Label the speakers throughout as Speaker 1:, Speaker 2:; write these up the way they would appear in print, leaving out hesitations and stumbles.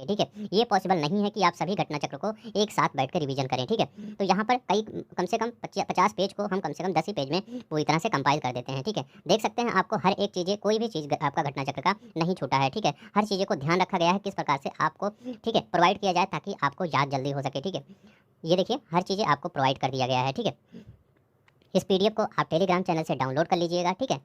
Speaker 1: ठीक है। ये पॉसिबल नहीं है कि आप सभी घटना चक्र को एक साथ बैठकर रिवीजन करें, ठीक है। तो यहाँ पर कई कम से कम 50 पेज को हम कम से कम 10 ही पेज में पूरी तरह से कंपाइल कर देते हैं, ठीक है। देख सकते हैं आपको हर एक चीज़ें, कोई भी चीज़ आपका घटना चक्र का नहीं छूटा है, ठीक है। हर चीज़ें को ध्यान रखा गया है किस प्रकार से आपको, ठीक है, प्रोवाइड किया जाए ताकि आपको याद जल्दी हो सके, ठीक है। ये देखिए हर चीज़ें आपको प्रोवाइड कर दिया गया है, ठीक है। इस पीडीएफ को आप टेलीग्राम चैनल से डाउनलोड कर लीजिएगा, ठीक है।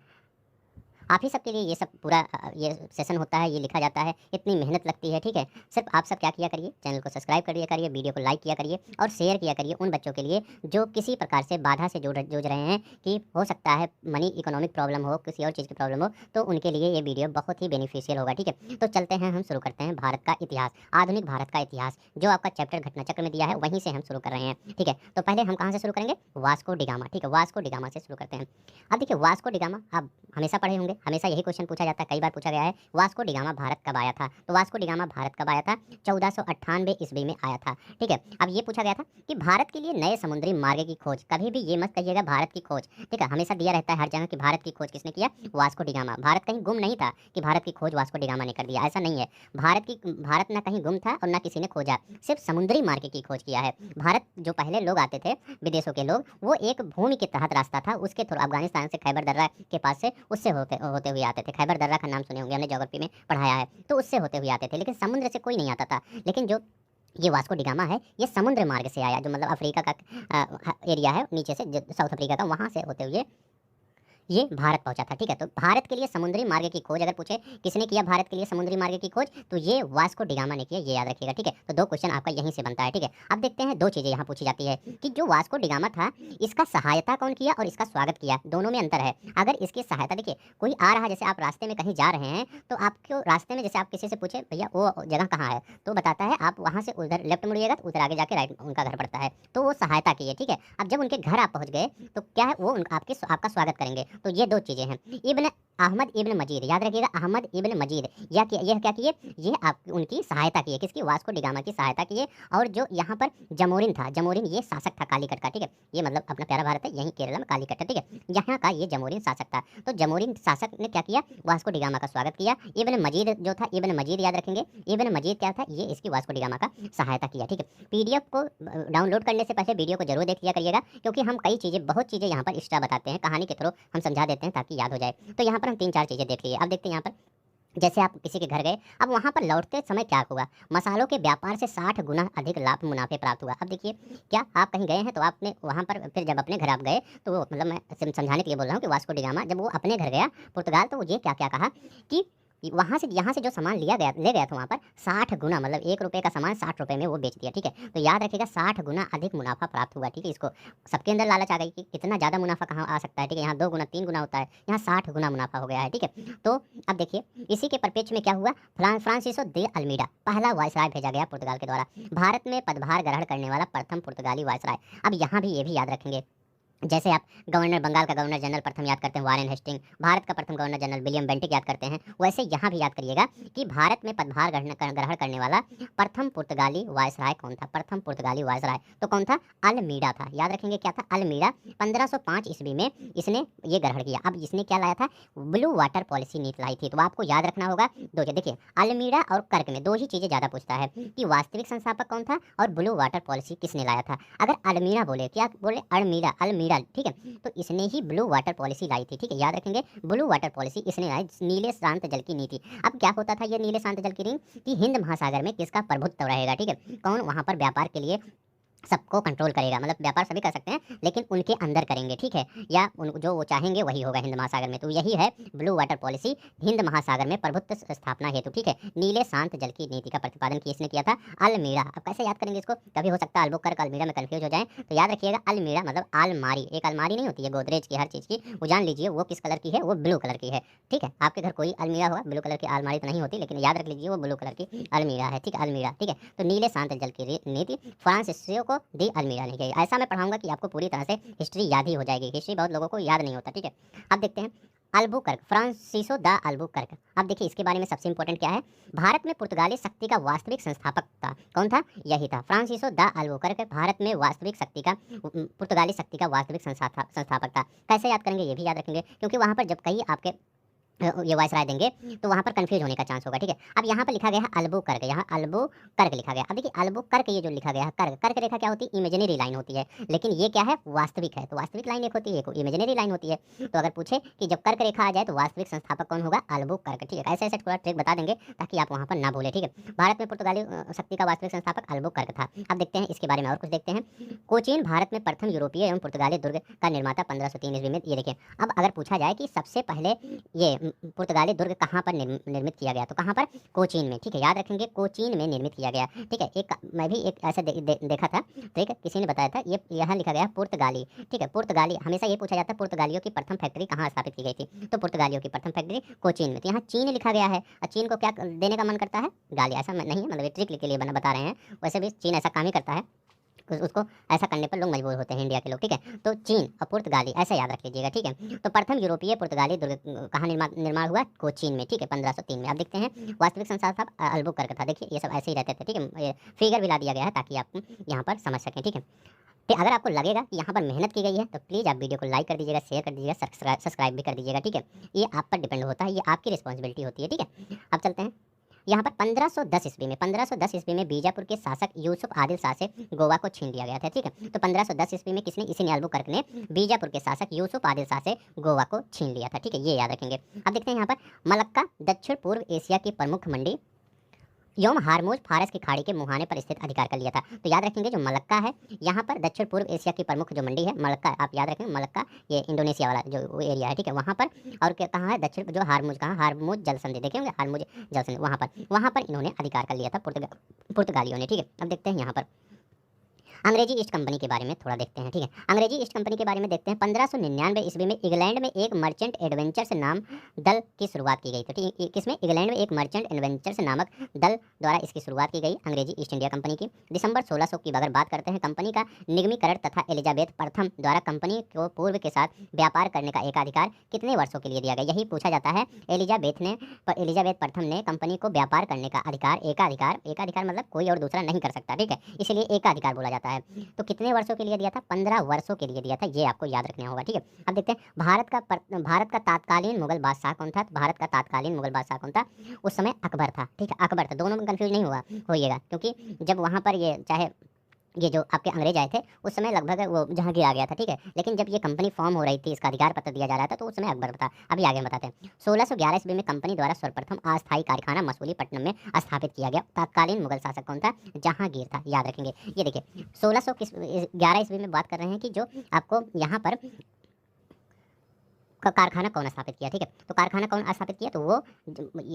Speaker 1: आप ही सबके लिए ये सब पूरा ये सेशन होता है, ये लिखा जाता है, इतनी मेहनत लगती है, ठीक है। सिर्फ आप सब क्या किया करिए, चैनल को सब्सक्राइब कर दिया करिए, वीडियो को लाइक किया करिए और शेयर किया करिए उन बच्चों के लिए जो किसी प्रकार से बाधा से जूझ रहे हैं, कि हो सकता है मनी इकोनॉमिक प्रॉब्लम हो, किसी और चीज़ की प्रॉब्लम हो, तो उनके लिए ये वीडियो बहुत ही बेनिफिशियल होगा, ठीक है। तो चलते हैं, हम शुरू करते हैं भारत का इतिहास, आधुनिक भारत का इतिहास, जो आपका चैप्टर घटना चक्र में दिया है वहीं से हम शुरू कर रहे हैं, ठीक है। तो पहले हम कहाँ से शुरू करेंगे, वास्को डिगामा, ठीक है। वास्को डिगामा से शुरू करते हैं। अब देखिए वास्को डिगामा आप हमेशा पढ़े होंगे, हमेशा यही क्वेश्चन पूछा जाता है, कई बार पूछा गया है, वास्को डिगामा भारत कब आया था। तो वास्को डिगामा भारत कब आया था, 1498 ईस्वी में आया था, ठीक है। अब ये पूछा गया था कि भारत के लिए नए समुद्री मार्ग की खोज, कभी भी ये मत कहिएगा भारत की खोज, ठीक है। हमेशा दिया रहता है हर जगह कि भारत की खोज किसने किया, वास्को डिगामा। भारत कहीं गुम नहीं था कि भारत की खोज वास्को डिगामा ने कर दिया, ऐसा नहीं है। भारत ना कहीं गुम था और ना किसी ने खोजा, सिर्फ समुद्री मार्ग की खोज किया है। भारत जो पहले लोग आते थे विदेशों के लोग, वो एक भूमि के तहत रास्ता था, उसके थ्रू अफगानिस्तान से खैबर दर्रा के पास से उससे होते हुए आते थे। खैबर दर्रा का नाम सुने होंगे, हमने ज्योग्राफी में पढ़ाया है, तो उससे होते हुए आते थे, लेकिन समुद्र से कोई नहीं आता था। लेकिन जो ये वास्को डिगामा है, ये समुद्र मार्ग से आया, जो मतलब अफ्रीका का एरिया है नीचे से, साउथ अफ्रीका का, वहाँ से होते हुए ये भारत पहुंचा था, ठीक है। तो भारत के लिए समुद्री मार्ग की खोज अगर पूछे किसने किया भारत के लिए समुद्री मार्ग की खोज, तो ये वास्को डिगामा ने किया, ये याद रखिएगा, ठीक है। तो दो क्वेश्चन आपका यहीं से बनता है, ठीक है। अब देखते हैं, दो चीज़ें यहाँ पूछी जाती है कि जो वास्को डिगामा था, इसका सहायता कौन किया और इसका स्वागत किया, दोनों में अंतर है। अगर इसकी सहायता, देखिए कोई आ रहा है, जैसे आप रास्ते में कहीं जा रहे हैं, तो आपको रास्ते में जैसे आप किसी से पूछे भैया वो जगह कहाँ है, तो बताता है आप वहाँ से उधर लेफ्ट मुड़िएगा तो उधर आगे जाके राइट उनका घर पड़ता है, तो वो सहायता की है, ठीक है। अब जब उनके घर आप पहुँच गए तो क्या है, वो आपका स्वागत करेंगे। तो ये दो चीज़ें हैं। इब्न अहमद इब्न मजीद, याद रखिएगा, अहमद इब्न मजीद, यह क्या किए, ये आप उनकी सहायता किए, किसकी, वास्को डिगामा की सहायता किए। और जो यहाँ पर जमोरिन था, जमोरिन ये शासक था कालीकट का, ठीक है। ये मतलब अपना प्यारा भारत है, यहीं केरला में कालीकट है, ठीक है। यहाँ का ये जमोरिन शासक था। तो जमोरिन शासक ने क्या किया, वास्को डिगामा का स्वागत किया। इब्न मजीद जो था, इब्न मजीद याद रखेंगे, इब्न मजीद क्या था, ये इसकी वास्को डिगामा का सहायता किया, ठीक है। पीडीएफ को डाउनलोड करने से पहले वीडियो को जरूर देख लिया करिएगा, क्योंकि हम कई चीज़ें, बहुत चीज़ें यहाँ पर एक्स्ट्रा बताते हैं, कहानी के थ्रू हम समझा देते हैं ताकि याद हो जाए। तो यहाँ पर हम 3-4 चीज़ें देख लिए। अब देखते हैं यहाँ पर, जैसे आप किसी के घर गए, अब वहाँ पर लौटते समय क्या हुआ, मसालों के व्यापार से 60 गुना अधिक लाभ मुनाफे प्राप्त हुआ। अब देखिए, क्या आप कहीं गए हैं तो आपने वहाँ पर, फिर जब अपने घर आप गए, तो वो मतलब मैं समझाने के लिए बोल रहा हूँ कि वास्को डिगामा जब वो अपने घर गया पुर्तगाल, तो वो ये क्या क्या कहा कि वहाँ से, यहाँ से जो सामान ले गया था वहाँ पर 60 गुना, मतलब 1 रुपये का सामान 60 रुपये में वो बेच दिया, ठीक है। तो याद रखिएगा 60 गुना अधिक मुनाफा प्राप्त हुआ, ठीक है। इसको सबके अंदर लालच आ गई कि इतना ज़्यादा मुनाफा कहाँ आ सकता है, ठीक है। यहाँ 2 गुना 3 गुना होता है, यहाँ 60 गुना मुनाफा हो गया है, ठीक है। तो अब देखिए, इसी के परिप्रेक्ष्य में क्या हुआ, फ्रांसिसो दे अल्मीडा, पहला वायसराय भेजा गया पुर्तगाल के द्वारा, भारत में पदभार ग्रहण करने वाला प्रथम पुर्तगाली वायसराय। अब यहाँ भी ये भी याद रखेंगे, जैसे आप गवर्नर, बंगाल का गवर्नर जनरल प्रथम याद करते हैं वारेन हेस्टिंग, भारत का प्रथम गवर्नर जनरल विलियम बेंटिक याद करते हैं, वैसे यहाँ भी याद करिएगा कि भारत में पदभार ग्रहण करने वाला प्रथम पुर्तगाली वायसराय कौन था, प्रथम पुर्तगाली वायसराय तो कौन था, अल्मीडा था। याद रखेंगे क्या था, अल्मीडा। 1505 ईस्वी में इसने ये ग्रहण किया। अब इसने क्या लाया था, ब्लू वाटर पॉलिसी नीति लाई थी। तो आपको याद रखना होगा दो चीज़, देखिए अल्मीडा और कर्क में दो ही चीज़ें ज़्यादा पूछता है कि वास्तविक संस्थापक कौन था और ब्लू वाटर पॉलिसी किसने लाया था। अगर अल्मीडा बोले, क्या बोले, अल्मीडा, ठीक है, तो इसने ही ब्लू वाटर पॉलिसी लाई थी, ठीक है। याद रखेंगे, ब्लू वाटर पॉलिसी इसने लाई, नीले शांत जल की नीति। अब क्या होता था ये नीले शांत जल की नीति, कि हिंद महासागर में किसका प्रभुत्व रहेगा, ठीक है, कौन वहाँ पर व्यापार के लिए सबको कंट्रोल करेगा, मतलब व्यापार सभी कर सकते हैं लेकिन उनके अंदर करेंगे, ठीक है, या जो वो चाहेंगे वही होगा हिंद महासागर में। तो यही है ब्लू वाटर पॉलिसी, हिंद महासागर में प्रभुत्व स्थापना हेतु, ठीक है, नीले शांत जल की नीति का प्रतिपादन किसने किया था, अल्मीड़ा। अब कैसे याद करेंगे इसको, कभी हो सकता है अल्बुकर्क अल्मीड़ा में कंफ्यूज हो जाए, तो याद रखिएगा अल्मीड़ा मतलब अलमारी, एक अलमारी नहीं होती है गोदरेज की हर चीज़ की, वो जान लीजिए वो किस कलर की है, वो ब्लू कलर की है, ठीक है। आपके घर कोई अलमीरा होगा, ब्लू कलर की अलमारी तो नहीं होती, लेकिन याद रख लीजिए वो ब्लू कलर की अलमीरा है, ठीक है, अलमीरा, ठीक है। तो नीले शांत जल की नीति फ्रांसिसियो को दी अल्मीड़ा ने किया। ऐसा मैं पढ़ाऊंगा कि आपको पूरी तरह से हिस्ट्री याद ही हो जाएगी, हिस्ट्री बहुत लोगों को याद नहीं होता, ठीक है। अब देखते हैं अल्बुकर्क, फ्रांसिसो दा अल्बुकर्क। अब देखिए इसके बारे में सबसे इंपॉर्टेंट क्या है, भारत में पुर्तगाली शक्ति का वास्तविक संस्थापक था, कौन था, यही था फ्रांसिसो दा अल्बुकर्क, भारत में वास्तविक शक्ति का, पुर्तगाली शक्ति का वास्तविक संस्थापक था। कैसे याद करेंगे ये भी याद रखेंगे, क्योंकि वहाँ पर जब कई आपके ये वायसराय देंगे, तो वहाँ पर कंफ्यूज होने का चांस होगा, ठीक है। अब यहाँ पर लिखा गया है अल्बुकर्क, यहाँ अल्बुकर्क लिखा गया। अब देखिए अल्बुकर्क ये जो लिखा गया है, कर्क कर्क रेखा क्या होती है, इमेजिनरी लाइन होती है, लेकिन ये क्या है, वास्तविक है। तो वास्तविक लाइन एक होती है, एक इमेजिनरी लाइन होती है। तो अगर पूछे कि जब कर्क रेखा आ जाए तो वास्तविक संस्थापक कौन होगा, अल्बुकर्क, ठीक है। ऐसे ऐसे थोड़ा ट्रिक बता देंगे ताकि आप वहाँ पर ना भूलें, ठीक है। भारत में पुर्तगाली शक्ति का वास्तविक संस्थापक अल्बुकर्क था। अब देखते हैं इसके बारे में और कुछ देखते हैं। कोचीन भारत में प्रथम यूरोपीय एवं पुर्तगाली दुर्ग का निर्माता 1503 ईस्वी में। ये देखिए, अब अगर पूछा जाए कि सबसे पहले ये पुर्तगाली दुर्ग कहाँ पर निर्मित किया गया, तो कहाँ पर, कोचीन में, ठीक है। याद रखेंगे, कोचीन में निर्मित किया गया, ठीक है। एक मैं भी एक ऐसा देखा था, ठीक है, किसी ने बताया था, ये यहाँ लिखा गया पुर्तगाली, ठीक है। पुर्तगाली, हमेशा ये पूछा जाता है पुर्तगालियों की प्रथम फैक्ट्री कहाँ स्थापित की गई थी, तो पुर्तगालियों की प्रथम फैक्ट्री कोचीन में। तो यहाँ चीन लिखा गया है, और चीन को क्या देने का मन करता है, गाली। ऐसा नहीं है, मतलब ट्रिक के लिए बता रहे हैं, वैसे भी चीन ऐसा काम ही करता है, उसको ऐसा करने पर लोग मजबूर होते हैं, इंडिया के लोग, ठीक है। तो चीन और पुर्तगाली ऐसा याद रख लीजिएगा, ठीक है। तो प्रथम यूरोपीय पुर्तगाली दुर्ग कहाँ निर्माण हुआ, कोचीन में, ठीक है, 1503 में। आप देखते हैं वास्तविक संस्थापक अल्बुकर्क था। देखिए ये सब ऐसे ही रहते थे, ठीक है। फिगर भी ला दिया गया है ताकि आप यहाँ पर समझ सकें, ठीक है। फिर अगर आपको लगेगा कि यहाँ पर मेहनत की गई है तो प्लीज़ आप वीडियो को लाइक कर दीजिएगा, शेयर कर दीजिएगा, सब्सक्राइब भी कर दीजिएगा, ठीक है। ये आप पर डिपेंड होता है, ये आपकी रिस्पॉन्सिबिलिटी होती है, ठीक है। अब चलते हैं यहाँ पर 1510 ईस्वी में, 1510 ईस्वी में बीजापुर के शासक यूसुफ आदिल शाह से गोवा को छीन लिया गया था, ठीक है। तो 1510 ईस्वी में किसने, इसी अल्बुकर्क ने बीजापुर के शासक यूसुफ आदिल शाह से गोवा को छीन लिया था, ठीक है। ये याद रखेंगे। अब देखते हैं यहाँ पर मलक्का दक्षिण पूर्व एशिया की प्रमुख मंडी यौम हारमूज फारस की खाड़ी के मुहाने पर स्थित अधिकार कर लिया था। तो याद रखेंगे जो मलक्का है, यहाँ पर दक्षिण पूर्व एशिया की प्रमुख जो मंडी है मलक्का, आप याद रखेंगे मलक्का, ये इंडोनेशिया वाला जो एरिया है, ठीक है, वहाँ पर। और क्या कहाँ है, दक्षिण जो हारमूज, कहाँ, हारमूज जल संधि, देखे होंगे हारमूज जल संधि, वहाँ पर इन्होंने अधिकार कर लिया था पुर्तगालियों ने, ठीक है। अब देखते हैं यहाँ पर अंग्रेजी ईस्ट कंपनी के बारे में थोड़ा देखते हैं, ठीक है। अंग्रेजी ईस्ट कंपनी के बारे में देखते हैं। 1599 ईस्वी में इंग्लैंड में एक मर्चेंट एडवेंचर्स नाम दल की शुरुआत की गई। तो ठीक है, किसमें, इंग्लैंड में एक मर्चेंट एडवेंचर्स नामक दल द्वारा इसकी शुरुआत की गई, अंग्रेजी ईस्ट इंडिया कंपनी की। दिसंबर 1600 की अगर बात करते हैं, कंपनी का निगमीकरण तथा एलिजाबेथ प्रथम द्वारा कंपनी को पूर्व के साथ व्यापार करने का एकाधिकार कितने वर्षों के लिए दिया गया, यही पूछा जाता है। एलिजाबेथ प्रथम ने कंपनी को व्यापार करने का अधिकार, एकाधिकार मतलब कोई और दूसरा नहीं कर सकता, ठीक है, इसलिए एकाधिकार बोला जाता है। तो कितने वर्षों के लिए दिया था, 15 वर्षों के लिए दिया था, ये आपको याद रखना होगा, ठीक है। अब देखते हैं भारत का तात्कालीन मुगल बादशाह कौन था। भारत का तात्कालीन मुगल बादशाह कौन था, उस समय अकबर था, ठीक है, अकबर था। दोनों में कंफ्यूज नहीं होइएगा, क्योंकि जब वहाँ पर ये चाहे ये जो आपके अंग्रेज आए थे उस समय लगभग वो जहांगीर आ गया था, ठीक है। लेकिन जब ये कंपनी फॉर्म हो रही थी, इसका अधिकार पत्र दिया जा रहा था, तो उस समय अकबर था। अभी आगे हम बताते हैं। 1611 ईस्वी में कंपनी द्वारा सर्वप्रथम अस्थायी कारखाना मसूलीपट्टनम में स्थापित किया गया। तत्कालीन मुगल शासक कौन था, जहांगीर था, याद रखेंगे। ये देखिए 1611 ईस्वी में बात कर रहे हैं कि जो आपको यहाँ पर कारखाना कौन स्थापित किया, ठीक है। तो कारखाना कौन स्थापित किया, तो वो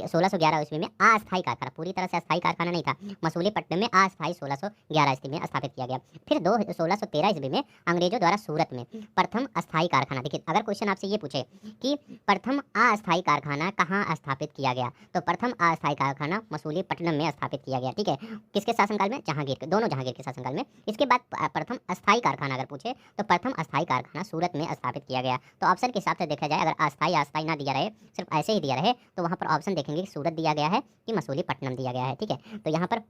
Speaker 1: 1611 ईस्वी में अस्थायी कारखाना, पूरी तरह से अस्थायी कारखाना नहीं था, मसूलीपट्टनम में अस्थायी 1611 ईस्वी में स्थापित किया गया। फिर 1613 ईस्वी में अंग्रेजों द्वारा सूरत में प्रथम अस्थायी कारखाना। देखिए अगर क्वेश्चन आपसे ये पूछे कि प्रथम अस्थायी कारखाना कहाँ स्थापित किया गया, तो प्रथम अस्थायी कारखाना मसूलीपट्टनम में स्थापित किया गया, ठीक है। किसके शासनकाल में, जहांगीर के, दोनों जहांगीर के शासनकाल में। इसके बाद प्रथम अस्थायी कारखाना अगर पूछे तो प्रथम अस्थायी कारखाना सूरत में स्थापित किया गया। तो ऑप्शन के हिसाब से देखा जाए, अगर अस्थाई ना दिया रहे, सिर्फ ऐसे ही दिया रहे, तो वहाँ पर ऑप्शन देखेंगे कि सूरत दिया गया है कि मसूलीपट्टनम दिया गया है, ठीक है। तो यहाँ पर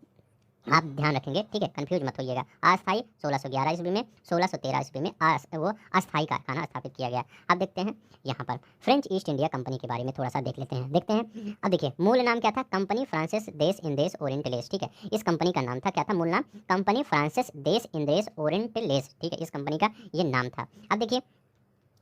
Speaker 1: आप ध्यान रखेंगे, ठीक है, कंफ्यूज मत होइएगा। अस्थाई 1611 ईस्वी में, 1613 ईस्वी में वो अस्थाई कारखाना स्थापित किया गया। अब देखते हैं यहाँ पर फ्रेंच ईस्ट इंडिया कंपनी के बारे में थोड़ा सा देख लेते हैं, देखते हैं। अब देखिए मूल नाम क्या था, कंपनी फ्रांसिस देश इंदेश ओरिएंटलेस, ठीक है। इस कंपनी का नाम था, क्या था मूल नाम, कंपनी फ्रांसिस देश इंदेश ओरिएंटलेस, ठीक है, इस कंपनी का ये नाम था। अब देखिए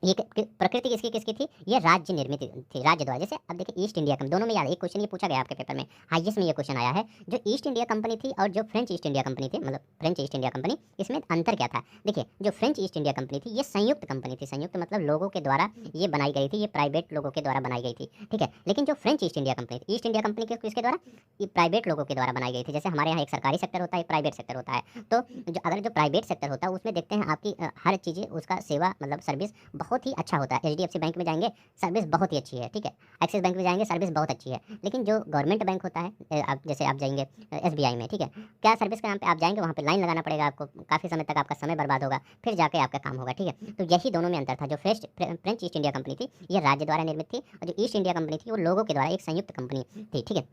Speaker 1: ये प्रकृति किसकी थी, ये राज्य निर्मित थी, राज्य द्वारा। जैसे अब देखिए ईस्ट इंडिया कंपनी, दोनों में याद, एक क्वेश्चन ये पूछा गया आपके पेपर में, हाईएस्ट में ये क्वेश्चन आया है, जो ईस्ट इंडिया कंपनी थी और जो फ्रेंच ईस्ट इंडिया कंपनी थी, मतलब फ्रेंच ईस्ट इंडिया कंपनी, इसमें अंतर क्या था। देखिए जो फ्रेंच ईस्ट इंडिया कंपनी थी ये संयुक्त कंपनी थी, संयुक्त मतलब लोगों के द्वारा ये बनाई गई थी, ये प्राइवेट लोगों के द्वारा बनाई गई थी, ठीक है। लेकिन जो फ्रेंच ईस्ट इंडिया कंपनी थी, ईस्ट इंडिया कंपनी किसके द्वारा, ये प्राइवेट लोगों के द्वारा बनाई गई थी। जैसे हमारे यहाँ एक सरकारी सेक्टर होता है, एक प्राइवेट सेक्टर होता है। तो जो प्राइवेट सेक्टर होता है उसमें देखते हैं आपकी हर चीज़ें, उसका सेवा मतलब सर्विस बहुत ही अच्छा होता है। HDFC बैंक में जाएंगे सर्विस बहुत ही अच्छी है, ठीक है। एक्सिस बैंक में जाएंगे सर्विस बहुत अच्छी है। लेकिन जो गवर्नमेंट बैंक होता है, आप जैसे आप जाएंगे SBI में, ठीक है, क्या सर्विस के नाम पे आप जाएंगे, वहाँ पे लाइन लगाना पड़ेगा आपको, काफ़ी समय तक आपका समय बर्बाद होगा, फिर जाके आपका काम होगा, ठीक है। तो यही दोनों में अंतर था। जो फ्रेंच ईस्ट इंडिया कंपनी थी ये राज्य द्वारा निर्मित थी, और जो ईस्ट इंडिया कंपनी थी वो लोगों के द्वारा एक संयुक्त कंपनी थी, ठीक है।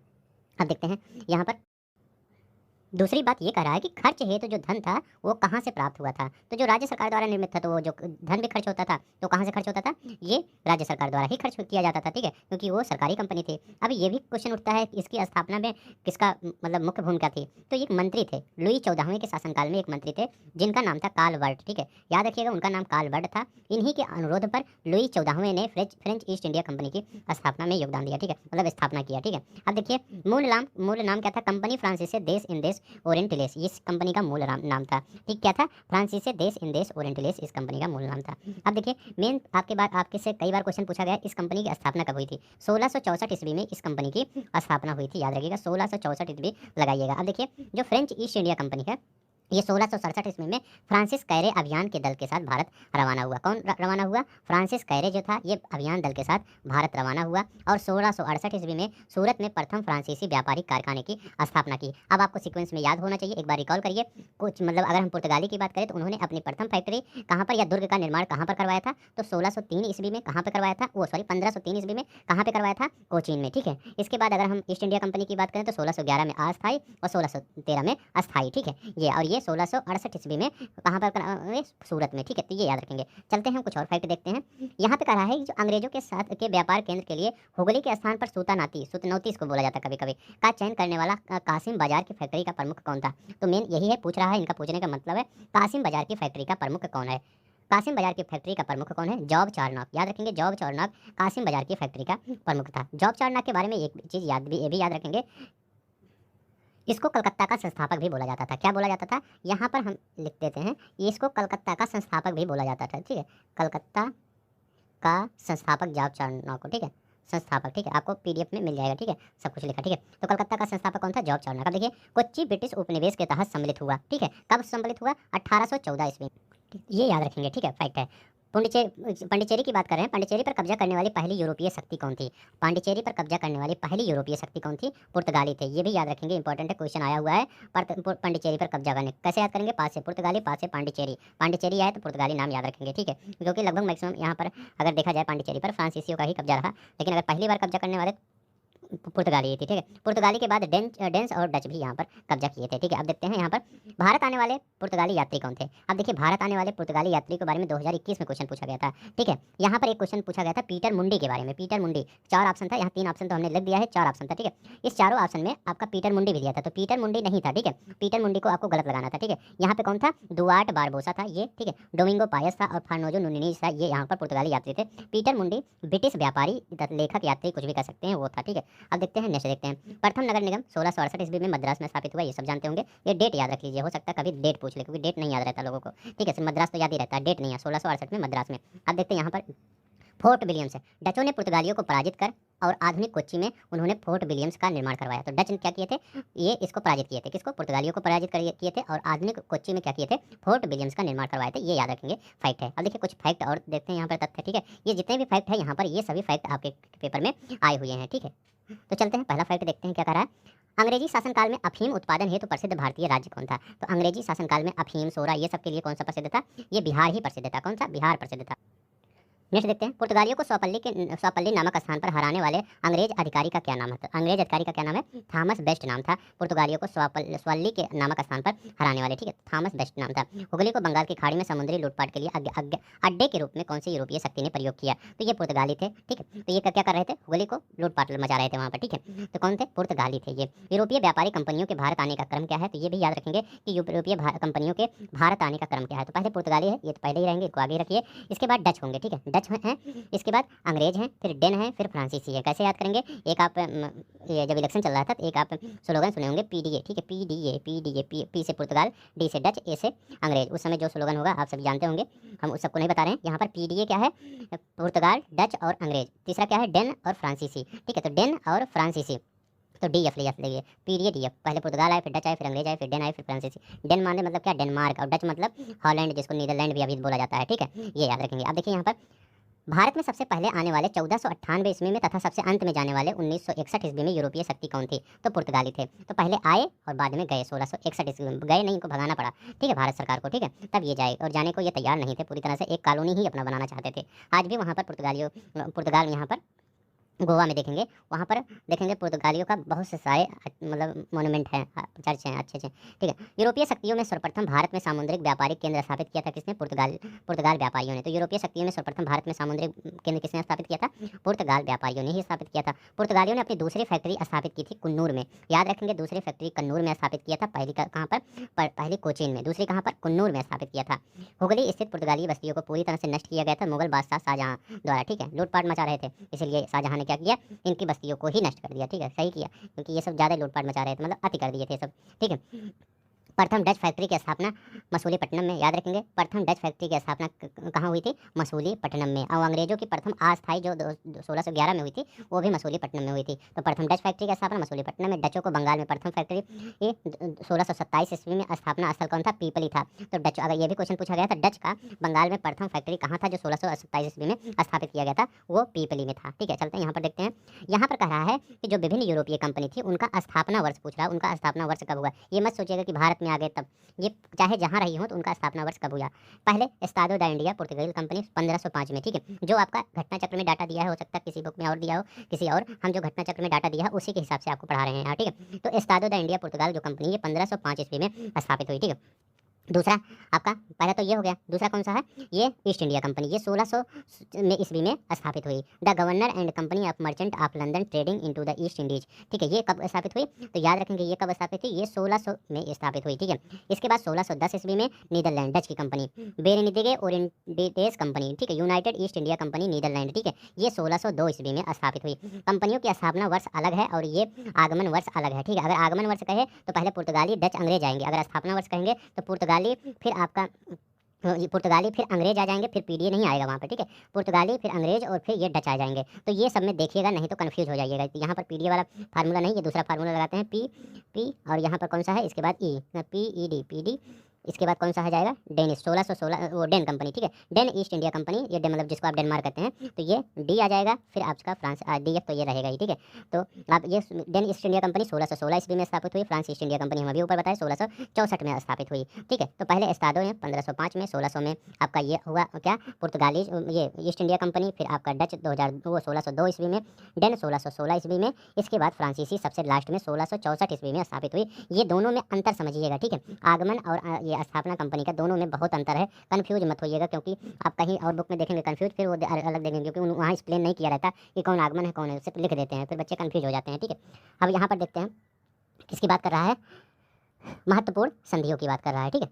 Speaker 1: अब देखते हैं यहाँ पर दूसरी बात ये कह रहा है कि खर्च हेतु जो धन था वो कहाँ से प्राप्त हुआ था। तो जो राज्य सरकार द्वारा निर्मित था तो वो जो धन भी खर्च होता था तो कहाँ से खर्च होता था, ये राज्य सरकार द्वारा ही खर्च किया जाता था, ठीक है, क्योंकि वो सरकारी कंपनी थी। अब ये भी क्वेश्चन उठता है कि इसकी स्थापना में किसका मतलब मुख्य भूमिका थी। तो एक मंत्री थे, लुई 14वें के शासनकाल में एक मंत्री थे जिनका नाम था कार्ल वर्ट, ठीक है, याद रखिएगा उनका नाम कार्ल वर्ट था। इन्हीं के अनुरोध पर लुई 14वें ने फ्रेंच ईस्ट इंडिया कंपनी की स्थापना में योगदान दिया, ठीक है, मतलब स्थापना किया, ठीक है। अब देखिए मूल नाम क्या था, कंपनी फ्रांसीसी देश इन देश ओरिएंटलेस, इस कंपनी का मूल नाम था, ठीक, क्या था, फ्रांसीसी देश इन देश ओरिएंटलेस इस कंपनी का मूल नाम था। अब देखिए मेन आपके से कई बार क्वेश्चन पूछा गया इस कंपनी की स्थापना कब हुई थी। 1664 ईस्वी में इस कंपनी की स्थापना हुई थी, याद रखिएगा 1664 ईस्वी लगाइएगा। अब देखिए जो फ्रेंच ईस्ट इंडिया कंपनी है ये 1667 ईस्वी में फ्रांसिस कैरे अभियान के दल के साथ भारत रवाना हुआ। कौन रवाना हुआ, फ्रांसिस कैरे जो था ये अभियान दल के साथ भारत रवाना हुआ और 1668 ईस्वी में सूरत में प्रथम फ्रांसीसी व्यापारिक कारखाने की स्थापना की। अब आपको सीक्वेंस में याद होना चाहिए, एक बार रिकॉल करिए कुछ, मतलब अगर हम पुर्तगाली की बात करें तो उन्होंने अपनी प्रथम फैक्ट्री कहाँ पर या दुर्ग का निर्माण कहाँ पर करवाया था, तो 1603 ईस्वी में कहाँ पर करवाया था, वो सॉरी 1503 ईस्वी में कहाँ पर करवाया था, कोचीन में, ठीक है। इसके बाद अगर हम ईस्ट इंडिया कंपनी की बात करें तो 1611 में अस्थायी और 1613 में अस्थायी, ठीक है, ये और ये 1668 ईस्वी में कहाँ पर सूरत में, ठीक है, तो ये याद रखेंगे। चलते हैं हम कुछ और फैक्ट देखते हैं। यहाँ पे कहा है कि जो अंग्रेजों के साथ के व्यापार केंद्र के लिए हुगली के स्थान पर सूतनौती इसको बोला जाता है कभी कभी, का चयन करने वाला कासिम बाजार की फैक्ट्री का प्रमुख कौन था। तो मेन यही है, पूछ रहा है, इनका पूछने का मतलब है कासिम बाजार की फैक्ट्री का प्रमुख कौन है। कासिम बाजार की फैक्ट्री का प्रमुख कौन है, जॉब चार्नॉक, याद रखेंगे जॉब चार्नॉक कासिम बाजार की फैक्ट्री का प्रमुख था। जॉब चार्नॉक के बारे में एक चीज़ ये भी याद रखेंगे, इसको कलकत्ता का संस्थापक भी बोला जाता था। क्या बोला जाता था, यहाँ पर हम लिख देते हैं, इसको कलकत्ता का संस्थापक भी बोला जाता था, ठीक है, कलकत्ता का संस्थापक जॉब चार्नॉक को, ठीक है, संस्थापक, ठीक है, आपको पीडीएफ में मिल जाएगा, ठीक है, सब कुछ लिखा, ठीक है। तो कलकत्ता का संस्थापक कौन था, जॉब चार्नॉक। अब देखिए कोच्चि ब्रिटिश उपनिवेश के तहत सम्मिलित हुआ, ठीक है, कब सम्मिलित हुआ, 1814 ईस्वी, ये याद रखेंगे, ठीक है, फैक्ट है। पांडिचेरी की बात कर रहे हैं, पांडिचेरी पर कब्जा करने वाली पहली यूरोपीय शक्ति कौन थी, पांडिचेरी पर कब्जा करने वाली पहली यूरोपीय शक्ति कौन थी, पुर्तगाली थे, ये भी याद रखेंगे, इंपॉर्टेंट है, क्वेश्चन आया हुआ है। पांडिचेरी पर कब्जा करने कैसे याद करेंगे, पास से पुर्तगाली, पास से पांडिचेरी, पांडिचेरी आए तो पुर्तगाली नाम याद रखेंगे, ठीक है, क्योंकि लगभग मैक्सिमम यहाँ पर अगर देखा जाए पांडिचेरी पर फ्रांसीसियों का ही कब्जा रहा, लेकिन अगर पहली बार कब्जा करने वाले पुर्तगाली थी, ठीक है। पुर्तगाली के बाद डेंस और डच भी यहाँ पर कब्जा किए थे, ठीक है। अब देखते हैं यहाँ पर भारत आने वाले पुर्तगाली यात्री कौन थे। अब देखिए भारत आने वाले पुर्तगाली यात्री के बारे में 2021 में क्वेश्चन पूछा गया था, ठीक है। यहाँ पर एक क्वेश्चन पूछा गया था पीटर मुंडी के बारे में। पीटर मुंडी, 4 ऑप्शन था, यहाँ 3 ऑप्शन तो हमने लिख दिया है, 4 ऑप्शन था, ठीक है। इस चारों ऑप्शन में आपका पीटर मुंडी भी दिया था, तो पीटर मुंडी नहीं था, ठीक है, पीटर मुंडी को आपको गलत लगाना था, ठीक है। यहाँ पे कौन था, दुआर्ट बारबोसा था ये, ठीक है, डोमिंगो पायस था और फार्नोजो नुनीज था, ये यहाँ पर पुर्तगाली यात्री थे। पीटर मुंडी ब्रिटिश व्यापारी लेखक यात्री कुछ भी कह सकते हैं, वो था, ठीक है। अब देखते हैं नेक्स्ट, देखते हैं प्रथम नगर निगम 1668 ईस्वी में मद्रास में स्थापित हुआ, ये सब जानते होंगे। ये डेट याद रख लीजिए, हो सकता है कभी डेट पूछ ले, क्योंकि डेट नहीं याद रहता लोगों को, ठीक है, सिर्फ मद्रास तो याद ही रहता है, डेट नहीं है, 1668 में मद्रास में। अब देखते हैं यहाँ पर फोर्ट विलियम्स है, डचों ने पुर्तगालियों को पराजित कर और आधुनिक कोच्चि में उन्होंने फोर्ट विलियम्स का निर्माण करवाया। तो डच ने क्या किए थे, ये इसको पराजित किए थे, किसको, पुर्तगालियों को पराजित किए थे और आधुनिक कोच्चि में क्या किए थे, फोर्ट विलियम्स का निर्माण करवाए थे, ये याद रखेंगे, फैक्ट है। अब देखिए कुछ फैक्ट और देखते हैं यहाँ पर तथ्य, ठीक है, ये जितने भी फैक्ट है यहाँ पर ये सभी फैक्ट आपके पेपर में आए हुए हैं, ठीक है। तो चलते हैं पहला फैक्ट देखते हैं क्या कह रहा है। अंग्रेजी शासनकाल में अफीम उत्पादन हेतु प्रसिद्ध भारतीय राज्य कौन था। तो अंग्रेजी शासनकाल में अफीम, सोरा ये सब के लिए कौन सा प्रसिद्ध था, ये बिहार ही प्रसिद्ध था, कौन सा, बिहार प्रसिद्ध था। नेक्स्ट देखते हैं पुर्तगालियों को स्वपल्ली नामक स्थान पर हराने वाले अंग्रेज अधिकारी का क्या नाम है। अंग्रेज अधिकारी का क्या नाम है, थॉमस बेस्ट नाम था, पुर्तगालियों को स्वल्ली के नामक स्थान पर हराने वाले, ठीक है, थॉमस बेस्ट नाम था। हुगली को बंगाल की खाड़ी में समुद्री लूटपाट के लिए अड्डे के रूप में कौन सी यूरोपीय शक्ति ने प्रयोग किया। तो ये पुर्तगाली थे, ठीक है, तो ये क्या कर रहे थे, हुगली को लूटपाट मचा रहे थे वहाँ पर, ठीक है, तो कौन थे, पुर्तगाली थे ये। यूरोपीय व्यापारी कंपनियों के भारत आने का क्रम क्या है, तो ये भी याद रखेंगे कि यूरोपीय कंपनियों के भारत आने का क्रम क्या है। तो पहले पुर्तगाली है, ये तो पहले ही रहेंगे, इसको आगे रखिए। इसके बाद डच होंगे, ठीक है, डच हैं, इसके बाद अंग्रेज हैं, फिर डेन है, फिर फ्रांसीसी है। कैसे याद करेंगे, एक आप ये जब इलेक्शन चल रहा था तो एक आप स्लोगन सुने होंगे पीडीए, ठीक है, पीडीए, पी से पुर्तगाल, डी से डच, ए से अंग्रेज। उस समय जो स्लोगन होगा आप सभी जानते होंगे, हम उस सबको नहीं बता रहे हैं। यहाँ पर पीडीए क्या है, पुर्तगाल, डच और अंग्रेज। तीसरा क्या है, डेन और फ्रांसीसी, ठीक है, तो डेन और फ्रांसीसी, तो डी एफ लिखिए, पीरियड डी एफ, पहले पुर्तगाल आए, फिर डच आए, फिर अंग्रेज आए, फिर डेन आए, फिर फ्रांसीसी। डेन माने मतलब क्या, डेनमार्क, और डच मतलब हॉलैंड, जिसको नीदरलैंड भी अभी बोला जाता है, ठीक है, ये याद रखेंगे। अब देखिए यहाँ पर भारत में सबसे पहले आने वाले 1498 ईस्वी में तथा सबसे अंत में जाने वाले 1961 ईस्वी में यूरोपीय शक्ति कौन थी। तो पुर्तगाली थे। तो पहले आए और बाद में गए, 1661 ईस्वी में गए नहीं, इनको भगाना पड़ा, ठीक है, भारत सरकार को, ठीक है, तब ये जाए, और जाने को ये तैयार नहीं थे पूरी तरह से, एक कॉलोनी ही अपना बनाना चाहते थे। आज भी वहाँ पर पुर्तगाल यहाँ पर गोवा में देखेंगे, वहाँ पर देखेंगे पुर्तगालियों का बहुत से सारे मतलब मोन्यूमेंट हैं, चर्च हैं अच्छे अच्छे, ठीक है। यूरोपीय शक्तियों में सर्वप्रथम भारत में सामुद्रिक व्यापारिक केंद्र स्थापित किया था किसने? पुर्तगाल व्यापारियों ने। तो यूरोपीय शक्तियों में सर्वप्रथम भारत में सामुद्रिक केंद्र किसने स्थापित किया था? पुर्तगाल व्यापारियों ने ही स्थापित किया था। पुर्तगालियों ने अपनी दूसरी फैक्ट्री स्थापित की थी कुन्नूर में, याद रखेंगे, दूसरी फैक्ट्री कन्नूर में स्थापित किया था। पहली कहाँ पर? पहली कोचीन में, दूसरी कहाँ पर? कुन्नूर में स्थापित किया था। हुगली स्थित पुर्तगाली बस्तियों को पूरी तरह से नष्ट किया गया था मुगल बादशाह शाहजहां द्वारा, ठीक है। लूटपाट मचा रहे थे, इसलिए शाहजहां ने क्या किया? इनकी बस्तियों को ही नष्ट कर दिया, ठीक है, सही किया, क्योंकि ये सब ज़्यादा लूटपाट मचा रहे थे, मतलब अति कर दिए थे सब, ठीक है। प्रथम डच फैक्ट्री की स्थापना मसूलीपट्टनम में, याद रखेंगे, प्रथम डच फैक्ट्री की स्थापना कहाँ हुई थी? मसूलीपट्टनम में। और अंग्रेजों की प्रथम अस्थायी जो 1611 में हुई थी, वो भी मसूलीपट्टनम में हुई थी। तो प्रथम डच फैक्ट्री की स्थापना मसूलीपट्टनम में। डचों को बंगाल में प्रथम फैक्ट्री ये 1627 ईस्वी में स्थापना स्थल कौन था? पीपली था। तो डच, अगर ये भी क्वेश्चन पूछा गया था, डच का बंगाल में प्रथम फैक्ट्री कहाँ था जो 1627 ईस्वी में स्थापित किया गया था? वो पीपली में था, ठीक है। चलते हैं यहाँ पर देखते हैं। यहाँ पर कह रहा है कि जो विभिन्न यूरोपीय कंपनी थी उनका स्थापना वर्ष पूछ रहा है, उनका स्थापना वर्ष कब हुआ? ये मत सोचिएगा कि भारत में आ गए तब, ये चाहे जहाँ रही हो तो उनका स्थापना वर्ष कब हुआ? पहले एस्तादो दा इंडिया पुर्तगाली कंपनी 1505 में, ठीक है। जो आपका घटना चक्र में डाटा दिया है, हो सकता है किसी बुक में और दिया हो, किसी और, हम जो घटना चक्र में डाटा दिया है उसी के हिसाब से आपको पढ़ा रहे हैं यहाँ, ठीक है। तो एस्तादो दा इंडिया पुर्तगाल जो कंपनी है 1505 ईस्वी में स्थापित हुई, ठीक है। दूसरा आपका, पहला तो ये हो गया, दूसरा कौन सा है? ये ईस्ट इंडिया कंपनी, ये 1600 में ईस्वी में स्थापित हुई। The governor and company of merchant of London trading into the east Indies, ठीक है। ये कब स्थापित हुई? तो याद रखेंगे ये कब स्थापित हुई? ये 1600 में स्थापित हुई, ठीक है। इसके बाद 1610 ईस्वी में नीदरलैंड डच की कंपनी बेरेनिदिगे ओरिएंटेस कंपनी, ठीक है, United East India Company Netherland, ठीक है, ये 1602 ईस्वी में स्थापित हुई। कंपनियों की स्थापना वर्ष अलग है और ये आगमन वर्ष अलग है, ठीक है। अगर आगमन वर्ष कहे तो पहले पुर्तगाली डच अंग्रेज आएंगे, अगर स्थापना वर्ष कहेंगे तो पुर्तगाली फिर आपका पुर्तगाली फिर अंग्रेज आ जाएंगे, फिर पीडीए नहीं आएगा वहाँ पर, ठीक है। पुर्तगाली फिर अंग्रेज और फिर ये डच आ जाएंगे। तो ये सब में देखिएगा, नहीं तो कंफ्यूज हो जाइएगा। यहाँ पर पीडीए वाला फार्मूला नहीं, ये दूसरा फार्मूला लगाते हैं, पी और यहाँ पर कौन सा है? इसके बाद ई, पी ई डी, इसके बाद कौन सा आ जाएगा? डेनिश 1616, वो डेन कंपनी, ठीक है, डेन ईस्ट इंडिया कंपनी, ये मतलब जिसको आप डेनमार्क कहते हैं, तो ये डी आ जाएगा। फिर आपका फ्रांस डी एफ, तो ये रहेगा ही, ठीक है। तो आप ये डेन ईस्ट इंडिया कंपनी 1616 ईस्वी में स्थापित हुई। फ्रांस ईस्ट इंडिया कंपनी हम अभी ऊपर बताए 1664 में स्थापित हुई, ठीक है। तो पहले एस्तादो ने 1505 में, 1600 में आपका ये हुआ क्या? पुर्तगाली ये ईस्ट इंडिया कंपनी, फिर आपका डच 2000 वो 1602 ईस्वी में, डेन 1616 ईस्वी में, इसके बाद फ्रांसीसी सबसे लास्ट में 1664 ईस्वी में स्थापित हुई। ये दोनों में अंतर समझिएगा, ठीक है। आगमन और ये स्थापना कंपनी का दोनों में बहुत अंतर है, कंफ्यूज मत होइएगा, क्योंकि आप कहीं और बुक में देखेंगे कंफ्यूज, फिर वो अलग देखेंगे, क्योंकि वहाँ एक्सप्लेन नहीं किया रहता कि कौन आगमन है कौन है, सिर्फ लिख देते हैं, फिर बच्चे कंफ्यूज हो जाते हैं, ठीक है। अब यहाँ पर देखते हैं किसकी बात कर रहा है? महत्वपूर्ण संधियों की बात कर रहा है, ठीक है।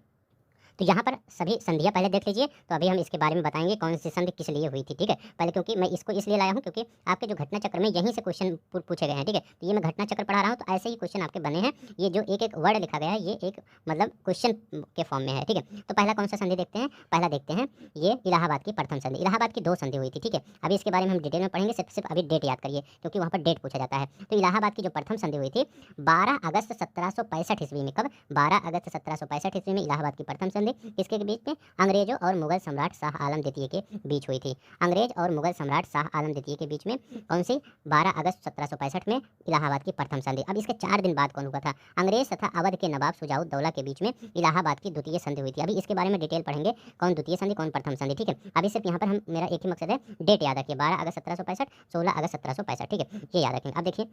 Speaker 1: तो यहाँ पर सभी संधियाँ पहले देख लीजिए, तो अभी हम इसके बारे में बताएंगे कौन सी संधि किस लिए हुई थी, ठीक है। पहले क्योंकि मैं इसको इसलिए लाया हूँ क्योंकि आपके जो घटना चक्र में यहीं से क्वेश्चन पूछे गए हैं, ठीक है। तो ये मैं घटना चक्र पढ़ा रहा हूँ, तो ऐसे ही क्वेश्चन आपके बने हैं। ये जो एक एक वर्ड लिखा गया है, ये एक मतलब क्वेश्चन के फॉर्म में है, ठीक है। तो पहला कौन सा संधि देखते हैं? पहला देखते हैं ये इलाहाबाद की प्रथम संधि। इलाहाबाद की 2 संधि हुई थी, ठीक है। अभी इसके बारे में हम डिटेल में पढ़ेंगे, सिर्फ अभी डेट याद करिए, क्योंकि वहाँ पर डेट पूछा जाता है। तो इलाहाबाद की जो प्रथम संधि हुई थी 12 अगस्त 1765 ईस्वी में। कब? 12 अगस्त 1765 ईस्वी में इलाहाबाद की प्रथम संधि किसके बीच में? अंग्रेजों और मुगल सम्राट शाह आलम द्वितीय के बीच हुई थी। अंग्रेज और मुगल सम्राट शाह आलम द्वितीय के बीच में कौन सी? 12 अगस्त 1765 में इलाहाबाद की प्रथम संधि। अब इसके 4 दिन बाद कौन हुआ था? अंग्रेज तथा अवध के नवाब शुजाउद्दौला के बीच में इलाहाबाद की द्वितीय संधि हुई थी। अभी इसके बारे में डिटेल पढ़ेंगे, कौन द्वितीय संधि कौन प्रथम संधि, ठीक है। अभी सिर्फ यहाँ पर हम, मेरा एक ही मकसद है, डेट याद रखिए, 12 अगस्त 1765, 16 अगस्त 1765, ठीक है, ये याद रखेंगे। अब देखिए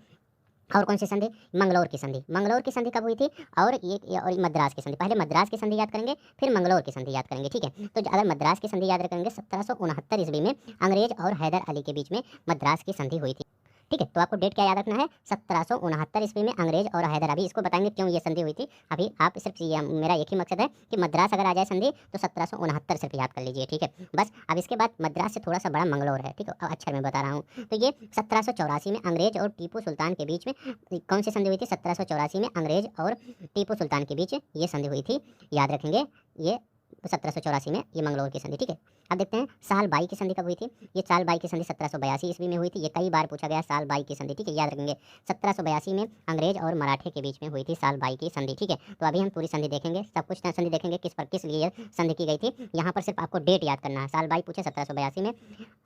Speaker 1: और कौन सी संधि? मंगलौर की संधि। मंगलौर की संधि कब हुई थी? और ये और मद्रास की संधि। पहले मद्रास की संधि याद करेंगे, फिर मंगलौर की संधि याद करेंगे, ठीक है। तो अगर मद्रास की संधि याद रखेंगे, 1769 ईस्वी में अंग्रेज और हैदर अली के बीच में मद्रास की संधि हुई थी, ठीक है। तो आपको डेट क्या याद रखना है? 1769 ईस्वी में अंग्रेज और हैदर, अभी इसको बताएंगे क्यों ये संधि हुई थी। अभी आप सिर्फ मेरा एक ही मकसद है कि मद्रास अगर आ जाए संधि तो 1769 सिर्फ याद कर लीजिए, ठीक है, बस। अब इसके बाद मद्रास से थोड़ा सा बड़ा मंगलौर है, ठीक है, अक्षर में बता रहा हूँ। तो ये 1784 में अंग्रेज और टीपू सुल्तान के बीच में कौन सी संधि हुई थी? 1784 में अंग्रेज और टीपू सुल्तान के बीच ये संधि हुई थी, याद रखेंगे। ये 1784 में ये मंगलौर की संधि, ठीक है। अब देखते हैं साल बाई की संधि कब हुई थी। ये साल बाई की संधि 1782 ईस्वी में हुई थी। ये कई बार पूछा गया साल बाई की संधि, ठीक है, याद रखेंगे। 1782 में अंग्रेज और मराठे के बीच में हुई थी साल बाई की संधि, ठीक है। तो अभी हम पूरी संधि देखेंगे, सब कुछ संधि देखेंगे किस पर किस लिए संधि की गई थी। यहाँ पर सिर्फ आपको डेट याद करना है। साल बाई पूछे 1782 में,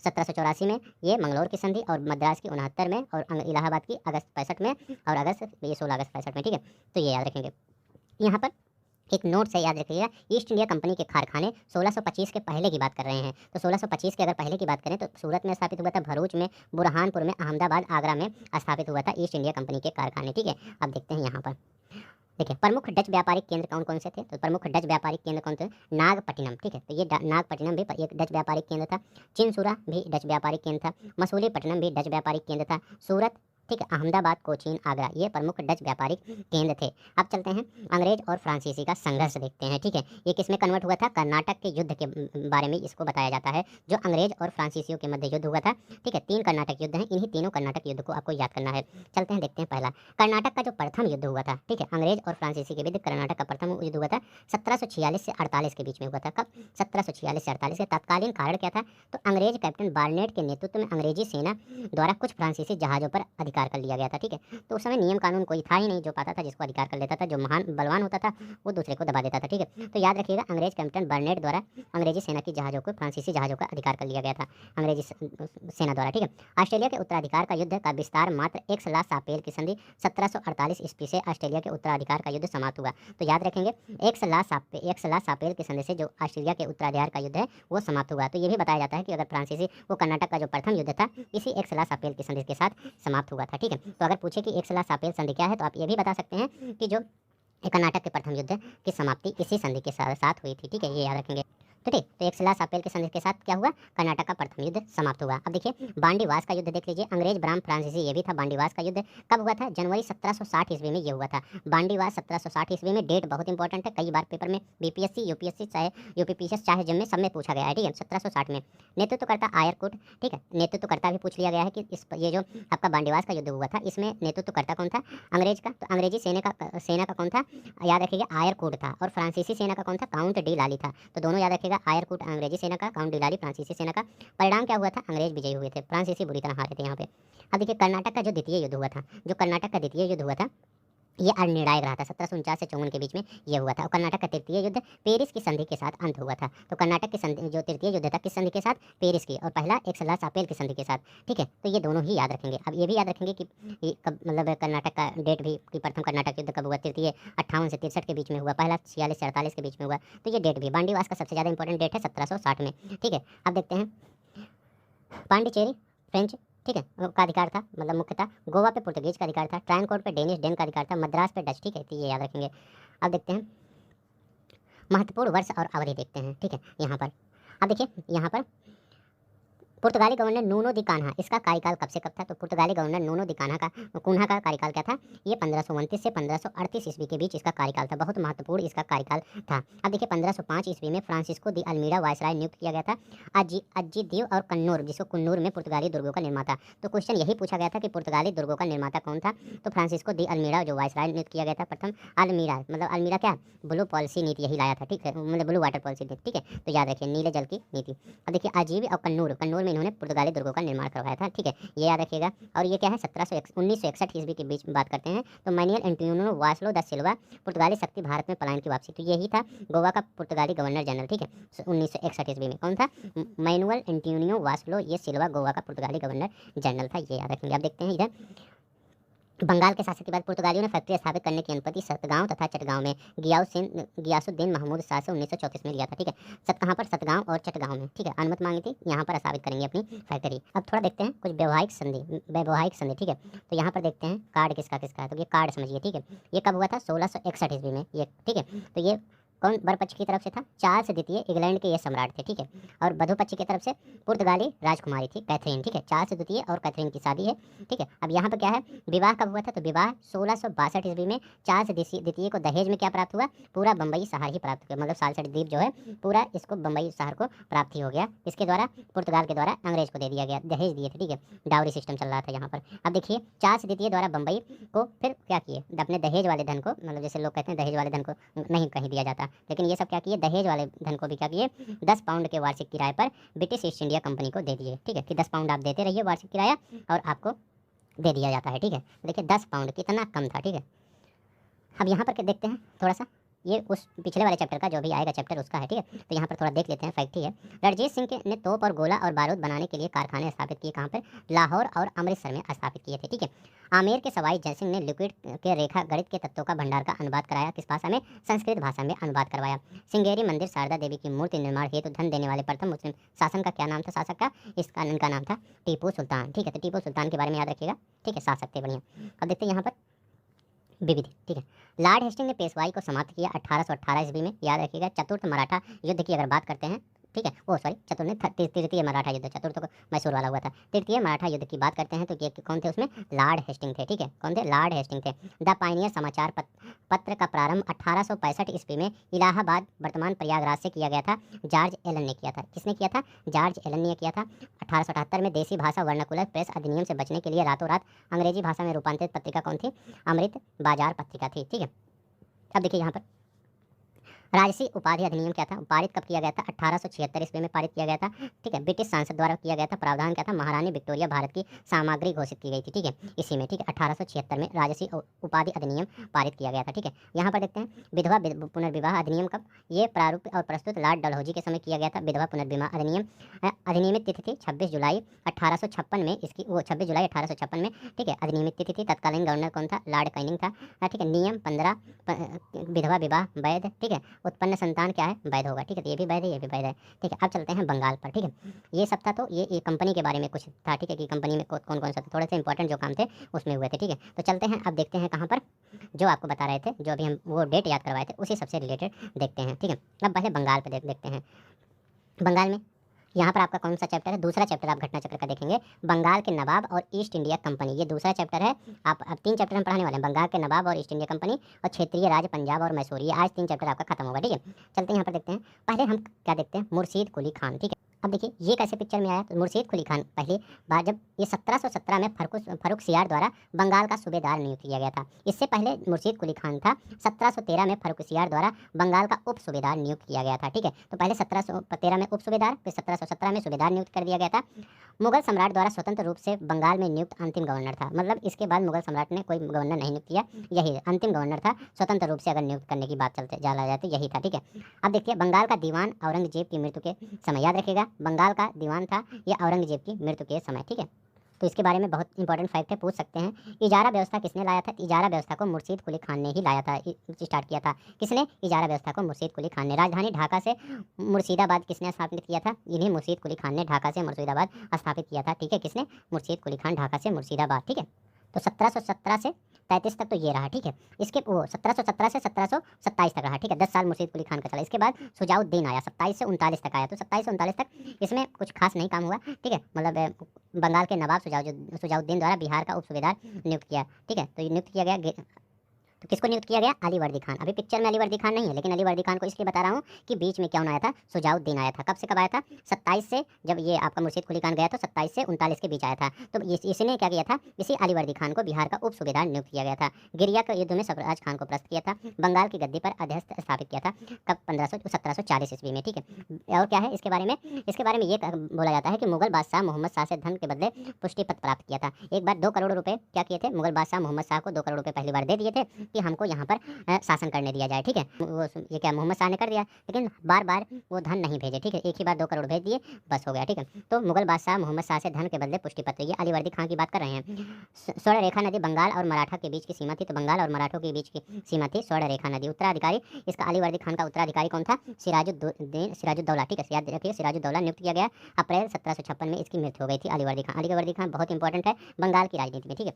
Speaker 1: 1784 में ये मंगलौर की संधि, और मद्रास की 69 में, और इलाहाबाद की अगस्त 65 में, और अगस्त ये 16 अगस्त 65 में, ठीक है। तो ये याद रखेंगे। यहाँ पर एक नोट से याद रखिएगा, ईस्ट इंडिया कंपनी के कारखाने 1625 के पहले की बात कर रहे हैं। तो 1625 के अगर पहले की बात करें तो सूरत में स्थापित हुआ था, भरूच में, बुरहानपुर में, अहमदाबाद, आगरा में स्थापित हुआ था ईस्ट इंडिया कंपनी के कारखाने, ठीक है। अब देखते हैं यहाँ पर, देखिए प्रमुख डच व्यापारिक केंद्र कौन कौन से थे। तो प्रमुख डच व्यापारिक केंद्र कौन थे? नागपट्टिनम, ठीक है। तो ये नागपट्टिनम भी एक डच व्यापारिक केंद्र था। चिनसुरा भी डच व्यापारिक केंद्र था। मसूलीपट्टनम भी डच व्यापारिक केंद्र था। सूरत, ठीक है, अहमदाबाद, कोचीन, आगरा, ये प्रमुख डच व्यापारिक केंद्र थे। अब चलते हैं अंग्रेज और फ्रांसीसी का संघर्ष देखते हैं, ठीक है। ये किसमें कन्वर्ट हुआ था? कर्नाटक के युद्ध के बारे में इसको बताया जाता है, जो अंग्रेज और फ्रांसीसियों के मध्य युद्ध हुआ था, ठीक है। 3 कर्नाटक युद्ध हैं, इन्हीं तीनों कर्नाटक युद्ध को आपको याद करना है। चलते हैं, देखते हैं पहला कर्नाटक का जो प्रथम युद्ध हुआ था, ठीक है, अंग्रेज और फ्रांसीसी के बीच कर्नाटक का प्रथम युद्ध हुआ था 1746 से 48 के बीच में हुआ था। कब? 1746 से 48 के। तत्कालीन कारण क्या था? तो अंग्रेज कैप्टन बार्नेट के नेतृत्व में अंग्रेजी सेना द्वारा कुछ फ्रांसीसी जहाज़ों पर अधिकार कर लिया गया था, ठीक है। तो उस समय नियम कानून कोई था ही नहीं, जो पाता था जिसको अधिकार कर लेता था, जो महान बलवान होता था वो दूसरे को दबा देता था, ठीक है। तो याद रखिएगा, अंग्रेज कैप्टन बार्नेट द्वारा अंग्रेजी सेना की जहाज़ों को फ्रांसीसी जहाज़ों का अधिकार कर लिया गया था अंग्रेजी सेना द्वारा, ठीक है। ऑस्ट्रेलिया के उत्तराधिकार का युद्ध का विस्तार मात्र एक्स ला सापेल की संधि 1748 ईस्वी से ऑस्ट्रेलिया के उत्तराधिकार का युद्ध समाप्त हुआ। तो याद रखेंगे, एक्स ला सापेल की संधि से जो ऑस्ट्रेलिया के उत्तराधिकार का युद्ध है वो समाप्त हुआ। तो ये भी बताया जाता है कि अगर फ्रांसीसी वो कर्नाटक का जो प्रथम युद्ध था इसी एक्स ला सापेल की संधि के साथ समाप्त हुआ था, ठीक है। तो अगर पूछे कि एक्स ला सापेल संधि क्या है, तो आप ये भी बता सकते हैं कि जो कर्नाटक के प्रथम युद्ध की समाप्ति इसी संधि के साथ हुई थी, ठीक है, ये याद रखेंगे। तो ठीक, तो एक सलाह सापेल के संधि के साथ क्या हुआ? कर्नाटक का प्रथम युद्ध समाप्त हुआ। अब देखिए बांडीवास का युद्ध देख लीजिए, अंग्रेज बनाम फ्रांसीसी, ये भी था बांडीवास का युद्ध। कब हुआ था? जनवरी 1760 ईस्वी में ये हुआ था। बांडीवास 1760 ईस्वी में, डेट बहुत इंपॉर्टेंट है, कई बार पेपर में बीपीएससी, यूपीएससी चाहे यूपीपीएससी चाहे जिम में सब में पूछा गया है, ठीक है। 1760 में नेतृत्वकर्ता आयरकुट, ठीक है, नेतृत्वकर्ता भी पूछ लिया गया है कि ये जो आपका बांडीवास का युद्ध हुआ था इसमें नेतृत्वकर्ता कौन था? अंग्रेज का। तो अंग्रेजी सेना का कौन था? याद रखिएगा, आयरकुट था। और फ्रांसीसी सेना का कौन था? काउंट डी लाली था। तो दोनों याद रखिएगा, आयरकुट अंग्रेजी सेना का, काउंट डी लाली फ्रांसीसी सेना का। परिणाम क्या हुआ था? अंग्रेज विजयी हुए थे, फ्रांसीसी बुरी तरह हारे थे यहाँ पे। अब देखिए कर्नाटक का जो द्वितीय युद्ध हुआ था, जो कर्नाटक का द्वितीय युद्ध हुआ था ये अनिर्णायक रहा था, 1749 से 54 के बीच में ये हुआ था। और कर्नाटक का तृतीय युद्ध पेरिस की संधि के साथ अंत हुआ था। तो कर्नाटक की संधि जो तृतीय युद्ध था किस संधि के साथ? पेरिस की। और पहला एक सलाह सापेल की संधि के साथ, ठीक है। तो ये दोनों ही याद रखेंगे। अब ये भी याद रखेंगे कि ये कब, मतलब कर्नाटक का डेट भी कि प्रथम कर्नाटक युद्ध कब हुआ? तृतीय 58 से 63 के बीच में हुआ, पहला 46 से 48 के बीच में हुआ। तो ये डेट भी, बांडीवास का सबसे ज़्यादा इंपॉर्टेंट डेट है 1760 में, ठीक है। अब देखते हैं पांडिचेरी फ्रेंच, ठीक है, का अधिकार था, मतलब मुख्यतः गोवा पे पुर्तगीज का अधिकार था, ट्रायनकोर पे डेनिश डेन का अधिकार था, मद्रास पे डच, ठीक है। तो ये याद रखेंगे। अब देखते हैं महत्वपूर्ण वर्ष और अवधि देखते हैं, ठीक है, यहाँ पर। अब देखिए यहाँ पर पुर्तगाली गवर्नर नूनो दी कान्हा, इसका कार्यकाल कब से कब था? तो पुर्तगाली गवर्नर नूनो दी कान्हा का कार्यकाल क्या था? ये 1529 से 1538 ईस्वी के बीच इसका कार्यकाल था, बहुत महत्वपूर्ण इसका कार्यकाल था। अब देखिए 1505 ईस्वी में फ्रांसिस्को दी अल्मीड़ा वायसराय नियुक्त किया गया था अज्जीदीव और कन्नूर, जिसको कुन्नूर में पुर्तगाली दुर्गों का निर्माता। तो क्वेश्चन यही पूछा गया था कि पुर्तगाली दुर्गों का निर्माता कौन था? तो फ्रांसिस्को दी अल्मीड़ा जो वायसराय नियुक्त किया गया था प्रथम। अल्मीड़ा मतलब अल्मीड़ा क्या? ब्लू पॉलिसी नीति यही लाया था, ठीक है, मतलब ब्लू वाटर पॉलिसी, ठीक है। तो याद रखिए नीले जल की नीति। अब देखिए अजीब और कन्नूर में इन्होंने पुर्तगाली दुर्गों का निर्माण करवाया था, ठीक है, ये याद रखिएगा। और ये क्या है? 1961 ईस्वी के बीच में बात करते हैं। तो मैनुअल एंटोनियो वास्लो दा सिल्वा, पुर्तगाली शक्ति भारत में पलायन की वापसी। तो यही था गोवा का पुर्तगाली गवर्नर जनरल, ठीक है, 1961 ईस्वी में। कौन था? मैनुअल एंटोनियो वास्लो ये सिल्वा गोवा का पुर्तगाली गवर्नर जनरल था, ये याद रखेंगे। अब देखते हैं इधर बंगाल के शासक के बाद पुर्तगालियों ने फैक्ट्री स्थापित करने की अनुमति सतगांव तथा चटगांव में गियासुद्दीन महमूद शाह से 1934 में लिया था, ठीक है। कहाँ पर? सतगांव और चटगांव में, ठीक है, अनुमति मांगी थी, यहाँ पर स्थापित करेंगे अपनी फैक्ट्री। अब थोड़ा देखते हैं कुछ वैवाहिक संधि, ठीक है। तो यहाँ पर देखते हैं कार्ड किसका किसका है। तो ये कार्ड समझिए, ठीक है, ये कब हुआ था? 1661 ईस्वी में ये, ठीक है। तो ये कौन वर पक्ष की तरफ से था? चार्ल्स द्वितीय इंग्लैंड के ये सम्राट थे, ठीक है। और वधु पक्ष की तरफ से पुर्तगाली राजकुमारी थी कैथरीन, ठीक है। चार्ल्स द्वितीय और कैथरीन की शादी है, ठीक है। अब यहाँ पर क्या है? विवाह कब हुआ था? तो विवाह 1662 ईस्वी में चार्ल्स द्वितीय को दहेज में क्या प्राप्त हुआ? पूरा बम्बई शहर ही प्राप्त हुआ, मतलब सालसठ द्वीप जो है पूरा इसको बम्बई शहर को प्राप्त ही हो गया। इसके द्वारा पुर्तगाल के द्वारा अंग्रेज को दे दिया गया, दहेज दिए थे, ठीक है, डाउरी सिस्टम चल रहा था यहाँ पर। अब देखिए चार्ल्स द्वितीय द्वारा बम्बई को फिर क्या किए? अपने दहेज वाले धन को, मतलब जैसे लोग कहते हैं दहेज वाले धन को नहीं कहीं दिया जाता, लेकिन ये सब क्या किए? दहेज वाले धन को भी क्या किए? 10 पाउंड के वार्षिक किराए पर ब्रिटिश ईस्ट इंडिया कंपनी को दे दिए, ठीक है, कि 10 पाउंड आप देते रहिए वार्षिक किराया और आपको दे दिया जाता है, ठीक है। देखिए 10 पाउंड कितना कम था, ठीक है। अब यहाँ पर देखते हैं थोड़ा सा ये उस पिछले वाले चैप्टर का जो भी आएगा चैप्टर उसका है, ठीक है। तो यहाँ पर थोड़ा देख लेते हैं, फैक्ट ही है। रणजीत सिंह ने तोप और गोला और बारूद बनाने के लिए कारखाने स्थापित किए, कहाँ पर, लाहौर और अमृतसर में स्थापित किए थे, ठीक है। आमेर के सवाई जयसिंह ने लिक्विड के रेखा गणित के तत्वों का भंडार का अनुवाद कराया, किस भाषा में, संस्कृत भाषा में अनुवाद करवाया। श्रृंगेरी मंदिर शारदा देवी की मूर्ति निर्माण हेतु धन देने वाले प्रथम मुस्लिम शासन का क्या नाम था, शासक का, इसका इनका नाम था टीपू सुल्तान, ठीक है। तो टीपू सुल्तान के बारे में याद रखिएगा, ठीक है, शासक थे, बढ़िया। अब देखते हैं यहाँ पर विविधि, ठीक है। लॉर्ड हेस्टिंग ने पेशवाई को समाप्त किया 1818 ईस्वी में, याद रखिएगा। चतुर्थ मराठा युद्ध की अगर बात करते हैं, ठीक है, ओ सॉरी चतुर्थ तृतीय मराठा युद्ध, चतुर्थ को मैसूर वाला हुआ था। तृतीय मराठा युद्ध की बात करते हैं तो ये कौन थे उसमें, लॉर्ड हेस्टिंग थे, ठीक है। कौन थे, लॉर्ड हेस्टिंग थे। द पायनियर समाचार पत्र का प्रारंभ 1865 ईस्वी में इलाहाबाद वर्तमान प्रयागराज से किया गया था, जॉर्ज एलन ने किया था। किसने किया था, जॉर्ज एलन ने किया था। 1878 में देसी भाषा वर्नाकुलर प्रेस अधिनियम से बचने के लिए रातों रात अंग्रेजी भाषा में रूपांतरित पत्रिका कौन थी, अमृत बाजार पत्रिका थी, ठीक है। अब देखिए यहाँ पर राजसी उपाधि अधिनियम क्या था, पारित कब किया गया था, 1876 ईस्वी में पारित किया गया था, ठीक है। ब्रिटिश सांसद द्वारा किया गया था। प्रावधान क्या था, महारानी विक्टोरिया भारत की सामग्री घोषित की गई थी, ठीक है, इसी में, ठीक है। 1876 में राजसी उपाधि अधिनियम पारित किया गया था, ठीक है। यहाँ पर देखते हैं विधवा पुनर्विवाह अधिनियम कब, ये प्रारूप और प्रस्तुत लॉर्ड डलहौजी के समय किया गया था। विधवा पुनर्विवाह अधिनियम अधिनियमित तिथि थी 26 जुलाई 1856 में, इसकी वो 26 जुलाई 1856 में, ठीक है, अधिनियमित तिथि थी। तत्कालीन गवर्नर कौन था, लॉर्ड कैनिंग था, ठीक है। नियम 15 विधवा विवाह वैध, ठीक है। उत्पन्न संतान क्या है, वैध होगा, ठीक है। तो ये भी वैध है, ये भी वैध है, ठीक है। अब चलते हैं बंगाल पर, ठीक है। ये सब था, तो ये कंपनी के बारे में कुछ था, ठीक है, कि कंपनी में कौन कौन सा थोड़े से इंपॉर्टेंट जो काम थे उसमें हुए थे, ठीक है। तो चलते हैं, अब देखते हैं कहाँ पर, जो आपको बता रहे थे, जो अभी हम वो डेट याद करवाए थे उसी सबसे रिलेटेड देखते हैं, ठीक है। अब पहले बंगाल पर देखते हैं। बंगाल में यहाँ पर आपका कौन सा चैप्टर है, दूसरा चैप्टर आप घटना चक्र का देखेंगे, बंगाल के नवाब और ईस्ट इंडिया कंपनी, ये दूसरा चैप्टर है। आप अब 3 चैप्टर हम पढ़ाने वाले हैं, बंगाल के नवाब और ईस्ट इंडिया कंपनी और क्षेत्रीय राज्य पंजाब और मैसूर, ये आज 3 चैप्टर आपका खत्म होगा, ठीक है। चलते हैं यहाँ पर देखते हैं, पहले हम क्या देखते हैं, मुर्शीद कुली खान, ठीक है। अब देखिए ये कैसे पिक्चर में आया, तो मुर्शीद कुली खान पहली बार जब ये 1717 में फर्रुख सियार द्वारा बंगाल का सूबेदार नियुक्त किया गया था। इससे पहले मुर्शीद कुली खान था 1713 में फर्रुख सियार द्वारा बंगाल का उप सूबेदार नियुक्त किया गया था, ठीक है। तो पहले 1713 में उप सूबेदार, फिर 1717 में सूबेदार नियुक्त कर दिया गया था। मुगल सम्राट द्वारा स्वतंत्र रूप से बंगाल में नियुक्त अंतिम गवर्नर था, मतलब इसके बाद मुगल सम्राट ने कोई गवर्नर नहीं नियुक्त किया, यही अंतिम गवर्नर था स्वतंत्र रूप से अगर नियुक्त करने की बात चलते जाला जाए तो यही था, ठीक है। अब देखिए बंगाल का दीवान औरंगजेब की मृत्यु के समय, याद रखिएगा बंगाल का दीवान था ये औरंगजेब की मृत्यु के समय, ठीक है। तो इसके बारे में बहुत इंपॉर्टेंट फैक्ट है, पूछ सकते हैं। इजारा व्यवस्था किसने लाया था, इजारा व्यवस्था को मुर्शीद कुली खान ने ही लाया था, स्टार्ट किया था। किसने, इजारा व्यवस्था को मुर्शीद कुली खान ने। राजधानी ढाका से मुर्शीदाबाद किसने स्थापित किया था, इन्हीं मुर्शीद कुली खान ने ढाका से मुर्शीदाबाद स्थापित किया था, ठीक है। किसने, मुर्शीद कुली खान, ढाका से मुर्शीदाबाद, ठीक है। तो 1717 से 33 तक तो ये रहा, ठीक है। इसके वो 1717 से 1727 तक रहा, ठीक है, 10 साल मुर्शीद कुली खान का चला। इसके बाद सुजाउद्दीन आया, 27 से 39 तक आया। तो 27 से 39 तक इसमें कुछ खास नहीं काम हुआ, ठीक है। मतलब बंगाल के नवाब सुजाउद्दीन द्वारा बिहार का उप सूबेदार नियुक्त किया, ठीक है। तो ये नियुक्त किया गया, तो किसको नियुक्त किया गया, अली वर्दी खान। अभी पिक्चर में अली वर्दी खान नहीं है, लेकिन अली वर्दी खान को इसलिए बता रहा हूँ कि बीच में कौन आया था, सुजाउद्दीन आया था। कब से कब आया था, 27 से, जब ये आपका मुर्शीद कुली खान गया तो 27 से 39 के बीच आया था। तो इसने क्या किया था, इसी अली वर्दी खान को बिहार का उप सूबेदार नियुक्त किया गया था। गिरिया के युद्ध में सरफराज खान को परास्त किया था। बंगाल की गद्दी पर अध्यस्त स्थापित किया था कब, 1740 ईस्वी में, ठीक है। और क्या है इसके बारे में, इसके बारे में ये बोला जाता है कि मुगल बादशाह मोहम्मद शाह से धन के बदले पुष्टि पत्र प्राप्त किया था। एक बार 2 करोड़ रुपए क्या किए थे, मुगल बादशाह मोहम्मद शाह को 2 करोड़ रुपए पहली बार दे दिए थे कि हमको यहाँ पर शासन करने दिया जाए, ठीक है। वो ये क्या मोहम्मद शाह ने कर दिया, लेकिन बार बार वो धन नहीं भेजे, ठीक है। एक ही बार 2 करोड़ भेज दिए, बस हो गया, ठीक है। तो मुगल बादशाह मोहम्मद शाह से धन के बदले पुष्टि पत्र, ये अली वर्दी खान की बात कर रहे हैं। स्वर्ण रेखा नदी बंगाल और मराठा के बीच की सीमा थी, तो बंगाल और मराठों के बीच की सीमा थी स्वर्ण रेखा नदी। उत्तराधिकारी इसका अली वर्दी खान का उत्तराधिकारी कौन था, सिराजुद्दौला, ठीक है, याद रखिए सिराजुद्दौला नियुक्त किया गया। अप्रैल 1756 में इसकी मृत्यु हो गई थी अली वर्दी खान। अली वर्दी खान बहुत इंपॉर्टेंट है बंगाल की राजनीति में, ठीक है,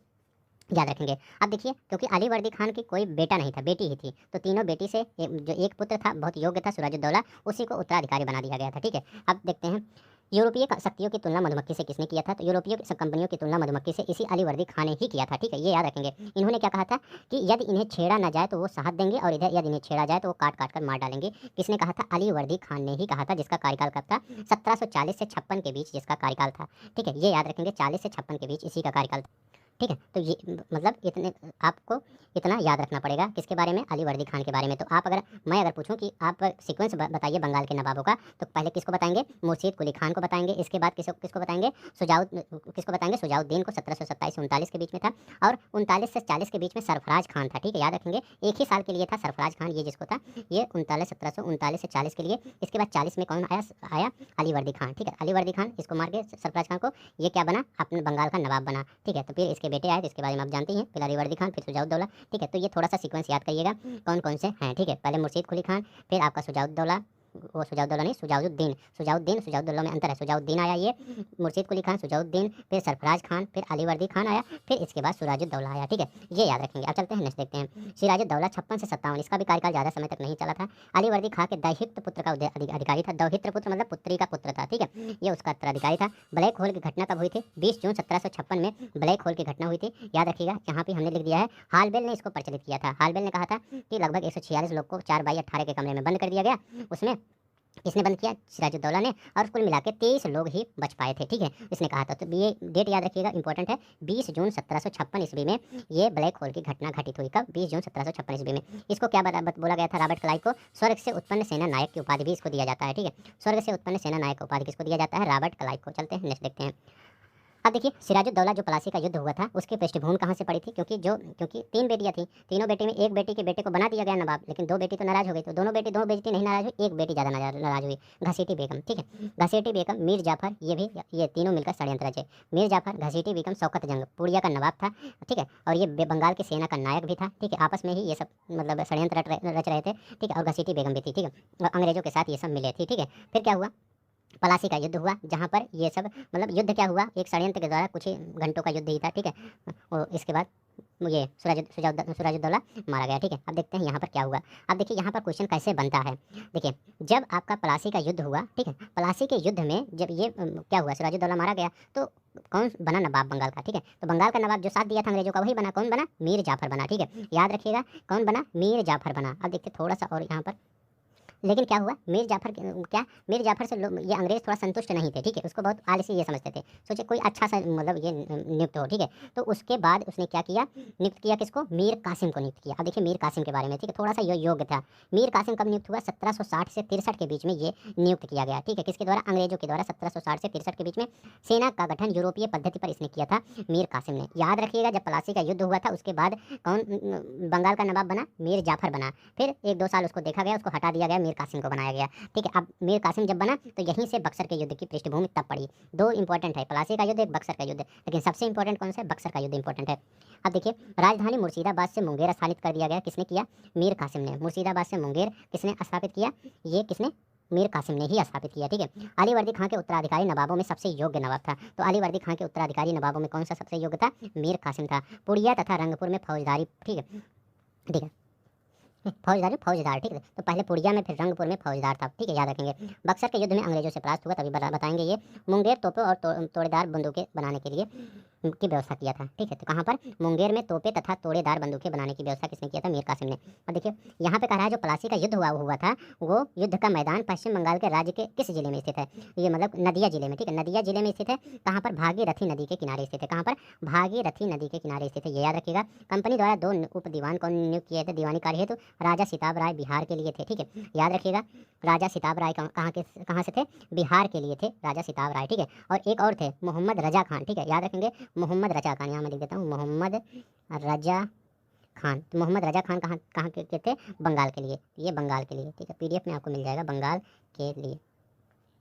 Speaker 1: याद रखेंगे। अब देखिए क्योंकि अली वर्दी खान की कोई बेटा नहीं था, बेटी ही थी, तो तीनों बेटी से जो एक पुत्र था बहुत योग्य था सिराजुद्दौला, उसी को उत्तराधिकारी बना दिया गया था, ठीक है। अब देखते हैं यूरोपीय शक्तियों की तुलना मधुमक्खी से किसने किया था, तो यूरोपीय कंपनियों की तुलना मधुमक्खी से इसी अली वर्दी खान ने ही किया था, ठीक है, ये याद रखेंगे। इन्होंने क्या कहा था कि यदि इन्हें छेड़ा ना जाए तो वो शहद देंगे, और इधर यदि इन्हें छेड़ा जाए तो वो काट काट कर मार डालेंगे। किसने कहा था, अली वर्दी खान ने ही कहा था, जिसका कार्यकाल कब था, 1740 से 56 के बीच जिसका कार्यकाल था, ठीक है, ये याद रखेंगे, 40 से 56 के बीच इसी का कार्यकाल था। ठीक है। तो ये मतलब इतने आपको इतना याद रखना पड़ेगा किसके बारे में, अली वर्दी खान के बारे में। तो आप अगर मैं अगर पूछूं कि आप सीक्वेंस बताइए बंगाल के नवाबों का, तो पहले किसको बताएंगे, मुर्शीद कुली खान को बताएंगे। इसके बाद किसको बताएंगे, किसको बताएंगे, शुजाउद्दीन को 1727 से 39 के बीच में था, और 39 से 40 के बीच में सरफराज खान था। ठीक है, याद रखेंगे एक ही साल के लिए था सरफराज खान, ये जिसको था ये 1739 से 40 के लिए। इसके बाद 40 में कौन आया अली वर्दी खान। ठीक है, अली वर्दी खान इसको मार के सरफराज खान को, ये क्या बना, अपने बंगाल का नवाब बना। ठीक है, तो फिर इसके बेटे आए, तो इसके बारे में आप जानते हैं, फिर अली वर्दी खान, फिर सुजाउद्दौला। ठीक है, तो ये थोड़ा सा सीक्वेंस याद करिएगा कौन कौन से हैं। ठीक है, पहले मुर्शीद कुली खान, फिर आपका सुजाउद्दौला, वो सुजाउद्दौला नहीं, सुजाउद्दीन, सुजाउद्दौला में अंतर है। सुजाउद्दीन आया ये, मुर्शीद कुली खान, सुजाउद्दीन, फिर सरफराज खान, फिर अली वर्दी खान आया, फिर इसके बाद सिराजुद्दौला आया। ठीक है, ये याद रखेंगे। अब चलते हैं नेक्स्ट देखते हैं। सिराजुद्दौला 56 से 57, इसका भी कार्यकाल ज़्यादा समय तक नहीं चला था। अली वर्दी खान के दैहित्र पुत्र का अधिकारी था। दौहित्र पुत्र मतलब पुत्री का पुत्र था। ठीक है, ये उसका उत्तराधिकारी था। ब्लैक होल की घटना कब हुई थी, 20 जून 1756 में ब्लैक होल की घटना हुई थी। याद रखिएगा, यहाँ पे हमने लिख दिया है, हालबेल ने इसको प्रचलित किया था। हालबेल ने कहा था कि लगभग 146 लोग को 4/18 के कमरे में बंद कर दिया गया। उसमें किसने बंद किया, सिराजुद्दौला ने, और कुल मिला के 23 लोग ही बच पाए थे। ठीक है, इसने कहा था। तो ये डेट याद रखिएगा, इंपॉर्टेंट है। 20 जून 1756 ईस्वी में ये ब्लैक होल की घटना घटित हुई। कब, 20 जून 1756 ईस्वी में। इसको क्या बोला गया था, रॉबर्ट क्लाइव को स्वर्ग से उत्पन्न सेना नायक की उपाधि भी इसको दिया जाता है। ठीक है, स्वर्ग से उत्पन्न सेना नायक की उपाधि किसको दिया जाता है, रॉबर्ट क्लाइव को। चलते हैं नेक्स्ट देखते हैं। अब देखिए, सिराजुद्दौला जो प्लासी का युद्ध हुआ था, उसकी पृष्ठभूमि कहाँ से पड़ी थी, क्योंकि 3 बेटियां थी, तीनों बेटी में एक बेटी के बेटे को बना दिया गया नवाब, लेकिन 2 बेटी तो नाराज हो गई। तो दो बेटी नहीं नाराज हुई, एक बेटी ज़्यादा नाराज हुई, घसीटी बेगम। ठीक है, घसीटी बेगम, मीर जाफर, ये तीनों मिलकर षड्यंत्र रचे। मीर जाफर, घसीटी बेगम, शौकत जंग पुड़िया का नवाब था। ठीक है, और ये बंगाल की सेना का नायक भी था। ठीक है, आपस में ही ये सब मतलब षड्यंत्र रच रहे थे। ठीक है, और घसीटी बेगम भी थी। ठीक है, और अंग्रेजों के साथ ये सब मिले थे। ठीक है, फिर क्या हुआ, पलासी का युद्ध हुआ, जहाँ पर ये सब मतलब युद्ध क्या हुआ, एक षड्यंत्र के द्वारा कुछ ही घंटों का युद्ध ही था। ठीक है, और इसके बाद ये सिराजुद्दौला मारा गया। ठीक है, अब देखते हैं यहाँ पर क्या हुआ। अब देखिए यहाँ पर क्वेश्चन कैसे बनता है। देखिए, जब आपका पलासी का युद्ध हुआ, ठीक है, पलासी के युद्ध में जब ये क्या हुआ, सिराजुद्दौला मारा गया, तो कौन बना नवाब बंगाल का। ठीक है, तो बंगाल का नवाब जो साथ दिया था अंग्रेजों का, वही बना, कौन बना, मीर जाफर बना। ठीक है, याद रखिएगा कौन बना, मीर जाफर बना। अब देखिए थोड़ा सा और यहाँ पर, लेकिन क्या हुआ, मीर जाफर से ये अंग्रेज थोड़ा संतुष्ट नहीं थे। ठीक है, उसको बहुत आलसी ये समझते थे, सोचे कोई अच्छा सा मतलब ये नियुक्त हो। ठीक है, तो उसके बाद उसने क्या किया, नियुक्त किया किसको, मीर कासिम को नियुक्त किया। अब देखिए मीर कासिम के बारे में, ठीक है, थोड़ा सा योग्य था। मीर कासिम कब नियुक्त हुआ, 1760 से 63 के बीच में ये नियुक्त किया गया। ठीक है, किसके द्वारा, अंग्रेजों के द्वारा। 1760 से 63 के बीच में सेना का गठन यूरोपीय पद्धति पर इसने किया था, मीर कासिम ने। याद रखिएगा, जब पलासी का युद्ध हुआ था, उसके बाद कौन बंगाल का नवाब बना, मीर जाफर बना। फिर 1-2 साल उसको देखा गया, उसको हटा दिया गया, मीर कासिम को बनाया गया। ठीक है, अब मीर कासिम जब बना, तो यहीं से बक्सर के युद्ध की पृष्ठभूमि तब पड़ी। 2 इंपॉर्टेंट है, पलासी का युद्ध, एक बक्सर का युद्ध, लेकिन सबसे इंपॉर्टेंट कौन सा है, बक्सर का युद्ध इंपॉर्टेंट है। अब देखिए, राजधानी मुर्शिदाबाद से मुंगेर स्थापित कर दिया गया, किसने किया, मीर कासिम ने। मुर्शिदाबाद से मुंगेर किसने स्थापित किया, ये किसने, मीर कासिम ने ही स्थापित किया। ठीक है, अली वर्दी खान के उत्तराधिकारी नवाबों में सबसे योग्य नवाब था, तो अली वर्दी खान के उत्तराधिकारी नवाबों में कौन सा सबसे योग्य था, मीर कासिम था। पुड़िया तथा रंगपुर में फौजदारी। ठीक है, ठीक है, फौजदार। ठीक है, तो पहले पुड़िया में, फिर रंगपुर में फौजदार था। ठीक है, याद रखेंगे। बक्सर के युद्ध में अंग्रेजों से परास्त हुआ, तभी बताएंगे ये। मुंगेर तोपों और तोड़ेदार बंदूकें बनाने के लिए की व्यवस्था किया था। ठीक है, तो कहाँ पर, मुंगेर में तोपे तथा तोड़ेदार बंदूकें बनाने की व्यवस्था किसने किया था, मीर कासिम ने। और देखिए यहाँ पे कह रहा है, जो पलासी का युद्ध हुआ था, वो युद्ध का मैदान पश्चिम बंगाल के राज्य के किस जिले में स्थित है, ये मतलब नदिया जिले में। ठीक है, नदिया जिले में स्थित है। कहाँ पर, भागीरथी नदी के किनारे स्थित है। कहाँ पर, भागीरथी नदी के किनारे स्थित है, ये याद रखिएगा। कंपनी द्वारा 2 उप दीवान कौन नियुक्त किए थे दीवानी कार्य हेतु, राजा सिताब राय बिहार के लिए थे। ठीक है, याद रखिएगा, राजा सिताब राय कहाँ से थे, बिहार के लिए थे राजा सिताब राय। ठीक है, और एक और थे, मोहम्मद रजा खान। ठीक है, याद रखेंगे, मोहम्मद रजा खान, यहाँ मैं लिख देता हूँ, मोहम्मद रजा खान। तो मोहम्मद रजा खान कहाँ कहाँ के थे, बंगाल के लिए, ये बंगाल के लिए। ठीक है, PDF में आपको मिल जाएगा, बंगाल के लिए।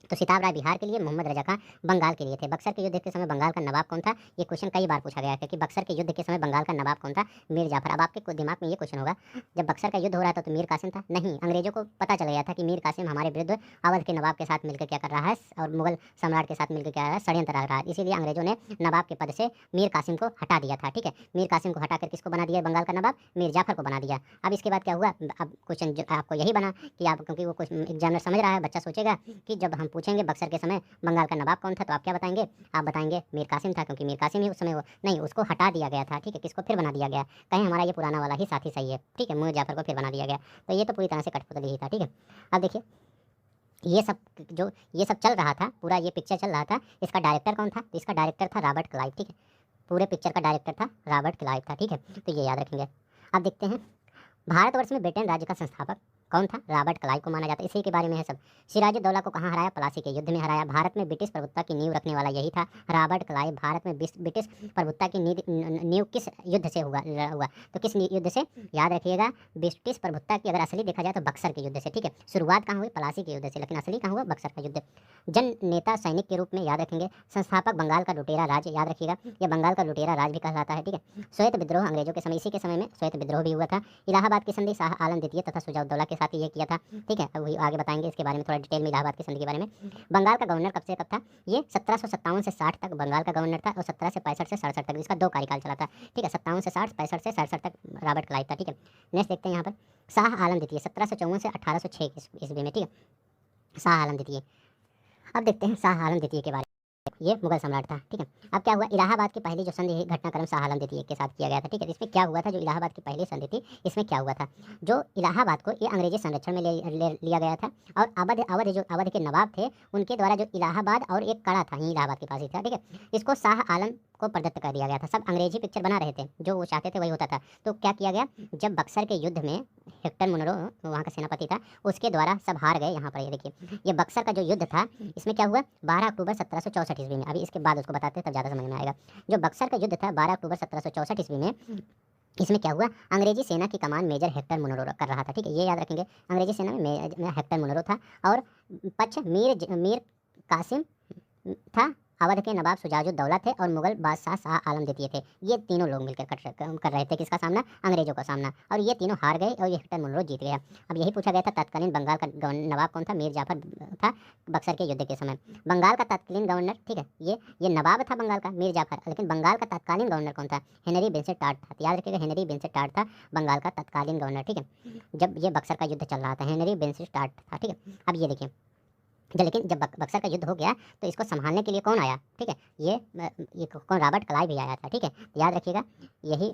Speaker 1: तो सिताब राय बिहार के लिए, मोहम्मद रजा खान बंगाल के लिए थे। बक्सर के युद्ध के समय बंगाल का नवाब कौन था, ये क्वेश्चन कई बार पूछा गया है कि बक्सर के युद्ध के समय बंगाल का नवाब कौन था, मीर जाफर। अब आपके दिमाग में ये क्वेश्चन होगा, जब बक्सर का युद्ध हो रहा था तो मीर कासिम था, नहीं, अंग्रेजों को पता चल गया था कि मीर कासिम हमारे विरुद्ध अवध के नवाब के साथ मिलकर क्या कर रहा है, और मुगल सम्राट के साथ मिलकर क्या कर रहा है, षड्यंत्र रह रहा है। इसीलिए अंग्रेजों ने नवाब के पद से मीर कासिम को हटा दिया था। ठीक है, मीर कासिम को हटाकर किसको बना दिया, बंगाल का नवाब, मीर जाफर को बना दिया। अब इसके बाद क्या हुआ, अब क्वेश्चन आपको यही बना कि आप, क्योंकि वो एग्जामिनर समझ रहा है, बच्चा सोचेगा कि जब हम पूछेंगे बक्सर के समय बंगाल का नवाब कौन था, तो आप क्या बताएंगे, आप बताएंगे मीर कासिम था, क्योंकि मीर कासिम ही उस समय नहीं, उसको हटा दिया गया था। ठीक है, किसको फिर बना दिया गया, कहीं हमारा ये पुराना वाला ही साथी सही है। ठीक है, मीर जाफर को फिर बना दिया गया, तो ये तो पूरी तरह से कठपुतली ही था। ठीक है, अब देखिए ये सब चल रहा था, पूरा ये पिक्चर चल रहा था, इसका डायरेक्टर कौन था, तो इसका डायरेक्टर था रॉबर्ट क्लाइव। ठीक है, पूरे पिक्चर का डायरेक्टर था रॉबर्ट क्लाइव था, ठीक है, तो ये याद रखेंगे। अब देखते हैं भारतवर्ष में ब्रिटेन राज्य का संस्थापक कौन था? रॉबर्ट क्लाइव को माना जाता है, इसी के बारे में है सब। सिराजुद्दौला को कहाँ हराया? प्लासी के युद्ध में हराया। भारत में ब्रिटिश प्रभुत्व की नींव रखने वाला यही था रॉबर्ट क्लाइव। भारत में ब्रिटिश प्रभुत्व की नींव किस युद्ध से हुआ? तो किस युद्ध से? याद रखिएगा, ब्रिटिश प्रभुत्व की अगर असली देखा जाए तो बक्सर के युद्ध से, ठीक है। शुरुआत कहाँ हुई? प्लासी के युद्ध से, लेकिन असली कहाँ हुआ? बक्सर का युद्ध। जन नेता सैनिक के रूप में याद रखेंगे। संस्थापक बंगाल का लुटेरा राज, याद रखिएगा, यह बंगाल का लुटेरा राज भी कहलाता है, ठीक है। श्वेत विद्रोह अंग्रेजों के समय, इसी के समय में श्वेत विद्रोह भी हुआ था। इलाहाबाद की संधि शाह आलम द्वितीय तथा सुजाउद्दौला के साथ ये किया था, ठीक है। अब वही आगे बताएंगे इसके बारे में थोड़ा डिटेल में, इलाहाबाद की संधि के बारे में। बंगाल का गवर्नर कब से कब था? ये 1757 से 60 तक बंगाल का गवर्नर था, और 17 से 65 से 67 तक, इसका 2 कार्यकाल चला था, ठीक है। 57 से 60, 65 से 67 तक रॉबर्ट क्लाइव था, ठीक है। नेक्स्ट देखते हैं यहाँ पर शाह आलम द्वितीय 1754 से 1806 ईस्वी में, ठीक है, शाह आलम द्वितीय। अब देखते हैं शाह आलम द्वितीय के बारे में। ये मुगल सम्राट था, ठीक है। अब क्या हुआ? इलाहाबाद की पहली जो संधि घटनाक्रम शाह आलम द्वितीय के साथ किया गया था, ठीक है। इसमें क्या हुआ था? जो इलाहाबाद की पहली संधि थी, इसमें क्या हुआ था? जो इलाहाबाद को ये अंग्रेजी संरक्षण में ले लिया गया था, और अवध के नवाब थे, उनके द्वारा जो इलाहाबाद और एक कड़ा था, यही इलाहाबाद के पास ही था, ठीक है, इसको शाह आलम को प्रदत्त कर दिया गया था। सब अंग्रेजी पिक्चर बना रहे थे, जो वो चाहते थे वही होता था। तो क्या किया गया? जब बक्सर के युद्ध में हेक्टर मुनरो वहाँ का सेनापति था, उसके द्वारा सब हार गए। यहाँ पर ये देखिए, ये बक्सर का जो युद्ध था, इसमें क्या हुआ? 12 अक्टूबर 1764 ईस्वी में। अभी इसके बाद उसको बताते हैं, तब ज़्यादा समझ में आएगा। जो बक्सर का युद्ध था 12 अक्टूबर 1764 ईस्वी में, इसमें क्या हुआ? अंग्रेजी सेना की कमान मेजर हेक्टर मुनरो कर रहा था, ठीक है, ये याद रखेंगे। अंग्रेजी सेना में हेक्टर मुनरो था, और पक्ष मीर कासिम था, अवध के नवाब सुजाउद्दौला थे, और मुगल बादशाह शाह आलम द्वितीय थे। ये तीनों लोग मिलकर कर रहे थे किसका सामना? अंग्रेजों का सामना, और ये तीनों हार गए, और ये हेक्टर मुनरो जीत गया। अब यही पूछा गया था तत्कालीन बंगाल का नवाब कौन था? मीर जाफर था बक्सर के युद्ध के समय। बंगाल का तत्कालीन गवर्नर, ठीक है, ये नवाब था बंगाल का मीर जाफर, लेकिन बंगाल का तत्कालीन गवर्नर कौन था? हेनरी विंसेंट टार्ट था। याद रखिएगा, हेनरी विंसेंट टार्ट था बंगाल का तत्कालीन गवर्नर, ठीक है, जब ये बक्सर का युद्ध चल रहा था, हेनरी विंसेंट टार्ट था, ठीक है। अब ये देखिए, लेकिन जब बक्सर का युद्ध हो गया, तो इसको संभालने के लिए कौन आया? ठीक है, ये कौन? रॉबर्ट क्लाइव भी आया था, ठीक है। याद रखिएगा, यही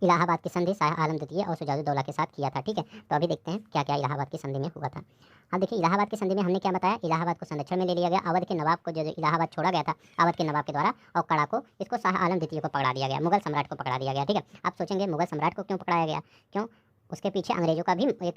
Speaker 1: इलाहाबाद की संधि शाह आलम द्वितीय और सुजाउद्दौला के साथ किया था, ठीक है। तो अभी देखते हैं क्या क्या इलाहाबाद की संधि में हुआ था। अब देखिए, इलाहाबाद की संधि में हमने क्या बताया? इलाहाबाद को संरक्षण में ले लिया गया। अवध के नवाब को जो इलाहाबाद छोड़ा गया था, अवध के नवाब के द्वारा, और कड़ा को, इसको शाह आलम द्वितीय को पकड़ा दिया गया, मुगल सम्राट को पकड़ा दिया गया, ठीक है। आप सोचेंगे मुगल सम्राट को क्यों पकड़ाया गया? क्यों? उसके पीछे अंग्रेजों का भी एक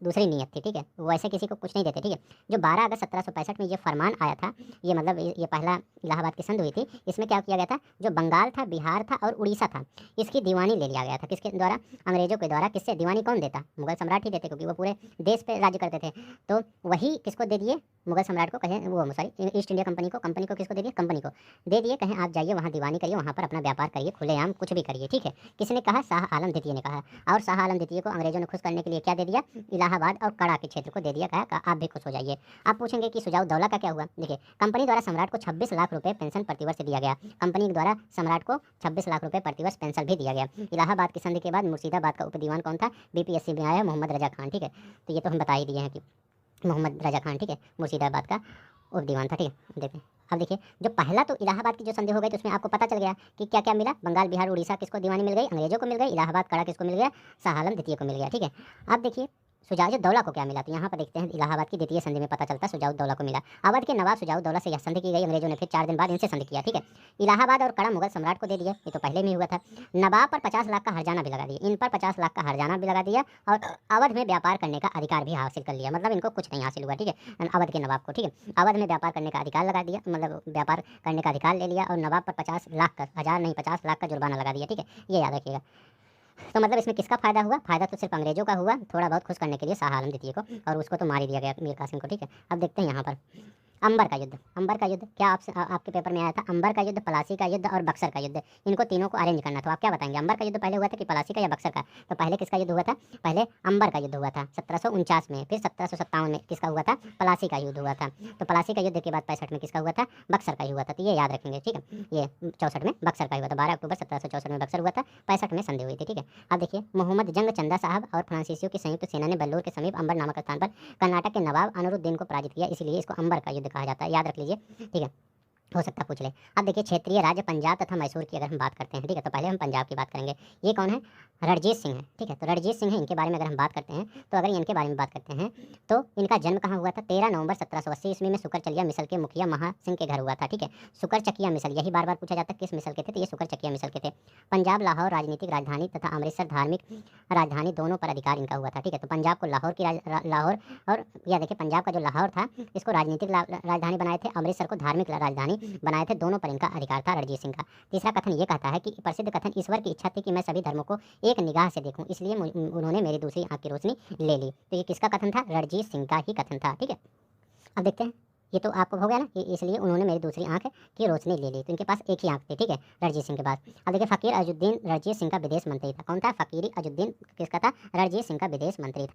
Speaker 1: दूसरी नीयत थी, ठीक है, वो ऐसे किसी को कुछ नहीं देते, ठीक है। जो 12 अगस्त 1765 में ये फरमान आया था, ये मतलब ये पहला इलाहाबाद की संधि हुई थी, इसमें क्या किया गया था? जो बंगाल था, बिहार था, और उड़ीसा था, इसकी दीवानी ले लिया गया था। किसके द्वारा? अंग्रेजों के द्वारा। किससे दीवानी कौन देता? मुगल सम्राट ही देते, क्योंकि वो पूरे देश पे राज्य करते थे। तो वही किसको दे दिए? मुगल सम्राट को, कहें वो सॉरी ईस्ट इंडिया कंपनी को किसको दे दिए? कंपनी को दे दिए, कहें आप जाइए वहाँ दीवानी करिए, वहाँ पर अपना व्यापार करिए, खुलेआम कुछ भी करिए, ठीक है। किसने कहा? शाह आलम द्वितीय ने कहा। और शाह आलम द्वितीय को अंग्रेजों ने खुश करने के लिए क्या दे दिया? इलाहाबाद और कड़ा के क्षेत्र को दे दिया, कहा आप भी खुश हो जाइए। आप पूछेंगे कि सुजाउद्दौला का क्या हुआ? देखिए, कंपनी द्वारा सम्राट को 26 लाख रुपए पेंशन प्रतिवर्ष दिया गया। कंपनी द्वारा सम्राट को 26 लाख रुपए प्रतिवर्ष पेंशन भी दिया गया। इलाहाबाद की संधि के बाद मुर्शिदाबाद का उपदीवान कौन था? बीपीएससी में आया मोहम्मद रजा खान, ठीक है। तो ये तो हम बता ही दिए हैं कि मोहम्मद रजा खान, ठीक है, मुर्शिदाबाद का उपदीवान था, ठीक है। देखिए, अब देखिए, जो पहला तो इलाहाबाद की जो संधि हो गई, तो उसमें आपको पता चल गया कि क्या क्या मिला? बंगाल, बिहार, उड़ीसा किसको दीवानी मिल गई? अंग्रेजों को मिल गई। इलाहाबाद, कड़ा किसको मिल गया? शाह आलम द्वितीय को मिल गया, ठीक है। अब देखिए, सुजाउद्दौला को क्या मिला? तो यहाँ पर देखते हैं, इलाहाबाद की द्वितीय संधि में पता चलता है सुजाउद्दौला को मिला। अवध के नवाब सुजाउद्दौला से यह संधि की गई। अंग्रेजों ने फिर 4 दिन बाद इनसे संधि किया, ठीक है। इलाहाबाद और कड़ा मुगल सम्राट को दे दिया, ये तो पहले में ही हुआ था। नवाब पर 50 लाख का हर्जाना भी लगा दिया, इन पर 50 लाख का हर्जाना भी लगा दिया, और अवध में व्यापार करने का अधिकार भी हासिल कर लिया। मतलब इनको कुछ नहीं हासिल हुआ, ठीक है, अवध के नवाब को, ठीक है। अवध में व्यापार करने का अधिकार लगा दिया, मतलब व्यापार करने का अधिकार ले लिया, और नवाब पर 50 लाख का, 1000 नहीं 50 लाख का जुर्माना लगा दिया, ठीक है। ये याद रखिएगा। तो मतलब इसमें किसका फायदा हुआ? फायदा तो सिर्फ अंग्रेजों का हुआ, थोड़ा बहुत खुश करने के लिए शाह आलम द्वितीय को, और उसको तो मार ही दिया गया मीर कासिम को, ठीक है। अब देखते हैं यहाँ पर अंबर का युद्ध। अंबर का युद्ध क्या आपके पेपर में आया था? अंबर का युद्ध, प्लासी का युद्ध और बक्सर का युद्ध, इनको तीनों को अरेंज करना था। आप क्या बताएंगे? अंबर का युद्ध पहले हुआ था कि प्लासी का या बक्सर का? तो पहले किसका युद्ध हुआ था? पहले अंबर का युद्ध हुआ था 1749 में, फिर 1757 में किसका हुआ था? प्लासी का युद्ध हुआ था। तो प्लासी का युद्ध के बाद 65 में किसका हुआ था? बक्सर का ही हुआ था। तो ये याद रखेंगे, ठीक है। ये 64 में बक्सर का हुआ था, 12 अक्टूबर 1764 में बक्सर हुआ था, 65 में संधि हुई थी, ठीक है। अब देखिए, मोहम्मद जंग चंदा साहब और फ्रांसीसियों की संयुक्त सेना ने बेल्लूर के समीप अंबर नामक स्थान पर कर्नाटक के नवाब अनिरुद्दीन को पराजित किया, इसलिए इसको अंबर का युद्ध कहा जाता है। याद रख लीजिए, ठीक है। हो सकता है पूछ ले। अब देखिए क्षेत्रीय राज्य पंजाब तथा मैसूर की अगर हम बात करते हैं, ठीक है, तो पहले हम पंजाब की बात करेंगे। ये कौन है? रणजीत सिंह है, ठीक है। तो रणजीत सिंह है, इनके बारे में अगर हम बात करते हैं, तो अगर इनके बारे में बात करते हैं तो इनका जन्म कहाँ हुआ था? 13 नवंबर 1780 ईस्वी में सुकरचलिया मिसल के मुखिया महा सिंह के घर हुआ था, ठीक है। सुकरचकिया मिसल, यही बार बार पूछा जाता है किस मिसल के थे, तो ये सुकरचकिया मिसल के थे। पंजाब लाहौर राजनीतिक राजधानी तथा अमृतसर धार्मिक राजधानी दोनों पर अधिकार इनका हुआ था, ठीक है। तो पंजाब को लाहौर की लाहौर, और यह देखिए पंजाब का जो लाहौर था इसको राजनीतिक राजधानी बनाए थे, अमृतसर को धार्मिक राजधानी बनाए थे, दोनों पर इनका अधिकार था रणजीत सिंह का। तीसरा कथन ये कहता है कि प्रसिद्ध कथन, ईश्वर की इच्छा थी कि मैं सभी धर्मों को एक निगाह से देखूं, इसलिए उन्होंने मेरी दूसरी आंख की रोशनी ले ली। तो ये किसका कथन था? रणजीत सिंह का ही कथन था, ठीक है। अब देखते हैं, ये तो आपको हो गया ना कि इसलिए उन्होंने मेरी दूसरी आंख की रोशनी ले ली, तो इनके पास एक ही आंख थी, ठीक है, रणजीत सिंह के पास। अब देखिए फकीर अजुद्दीन रणजीत सिंह का विदेश मंत्री था। कौन था? फकीर अजुद्दीन किसका था? रणजीत सिंह का विदेश मंत्री था।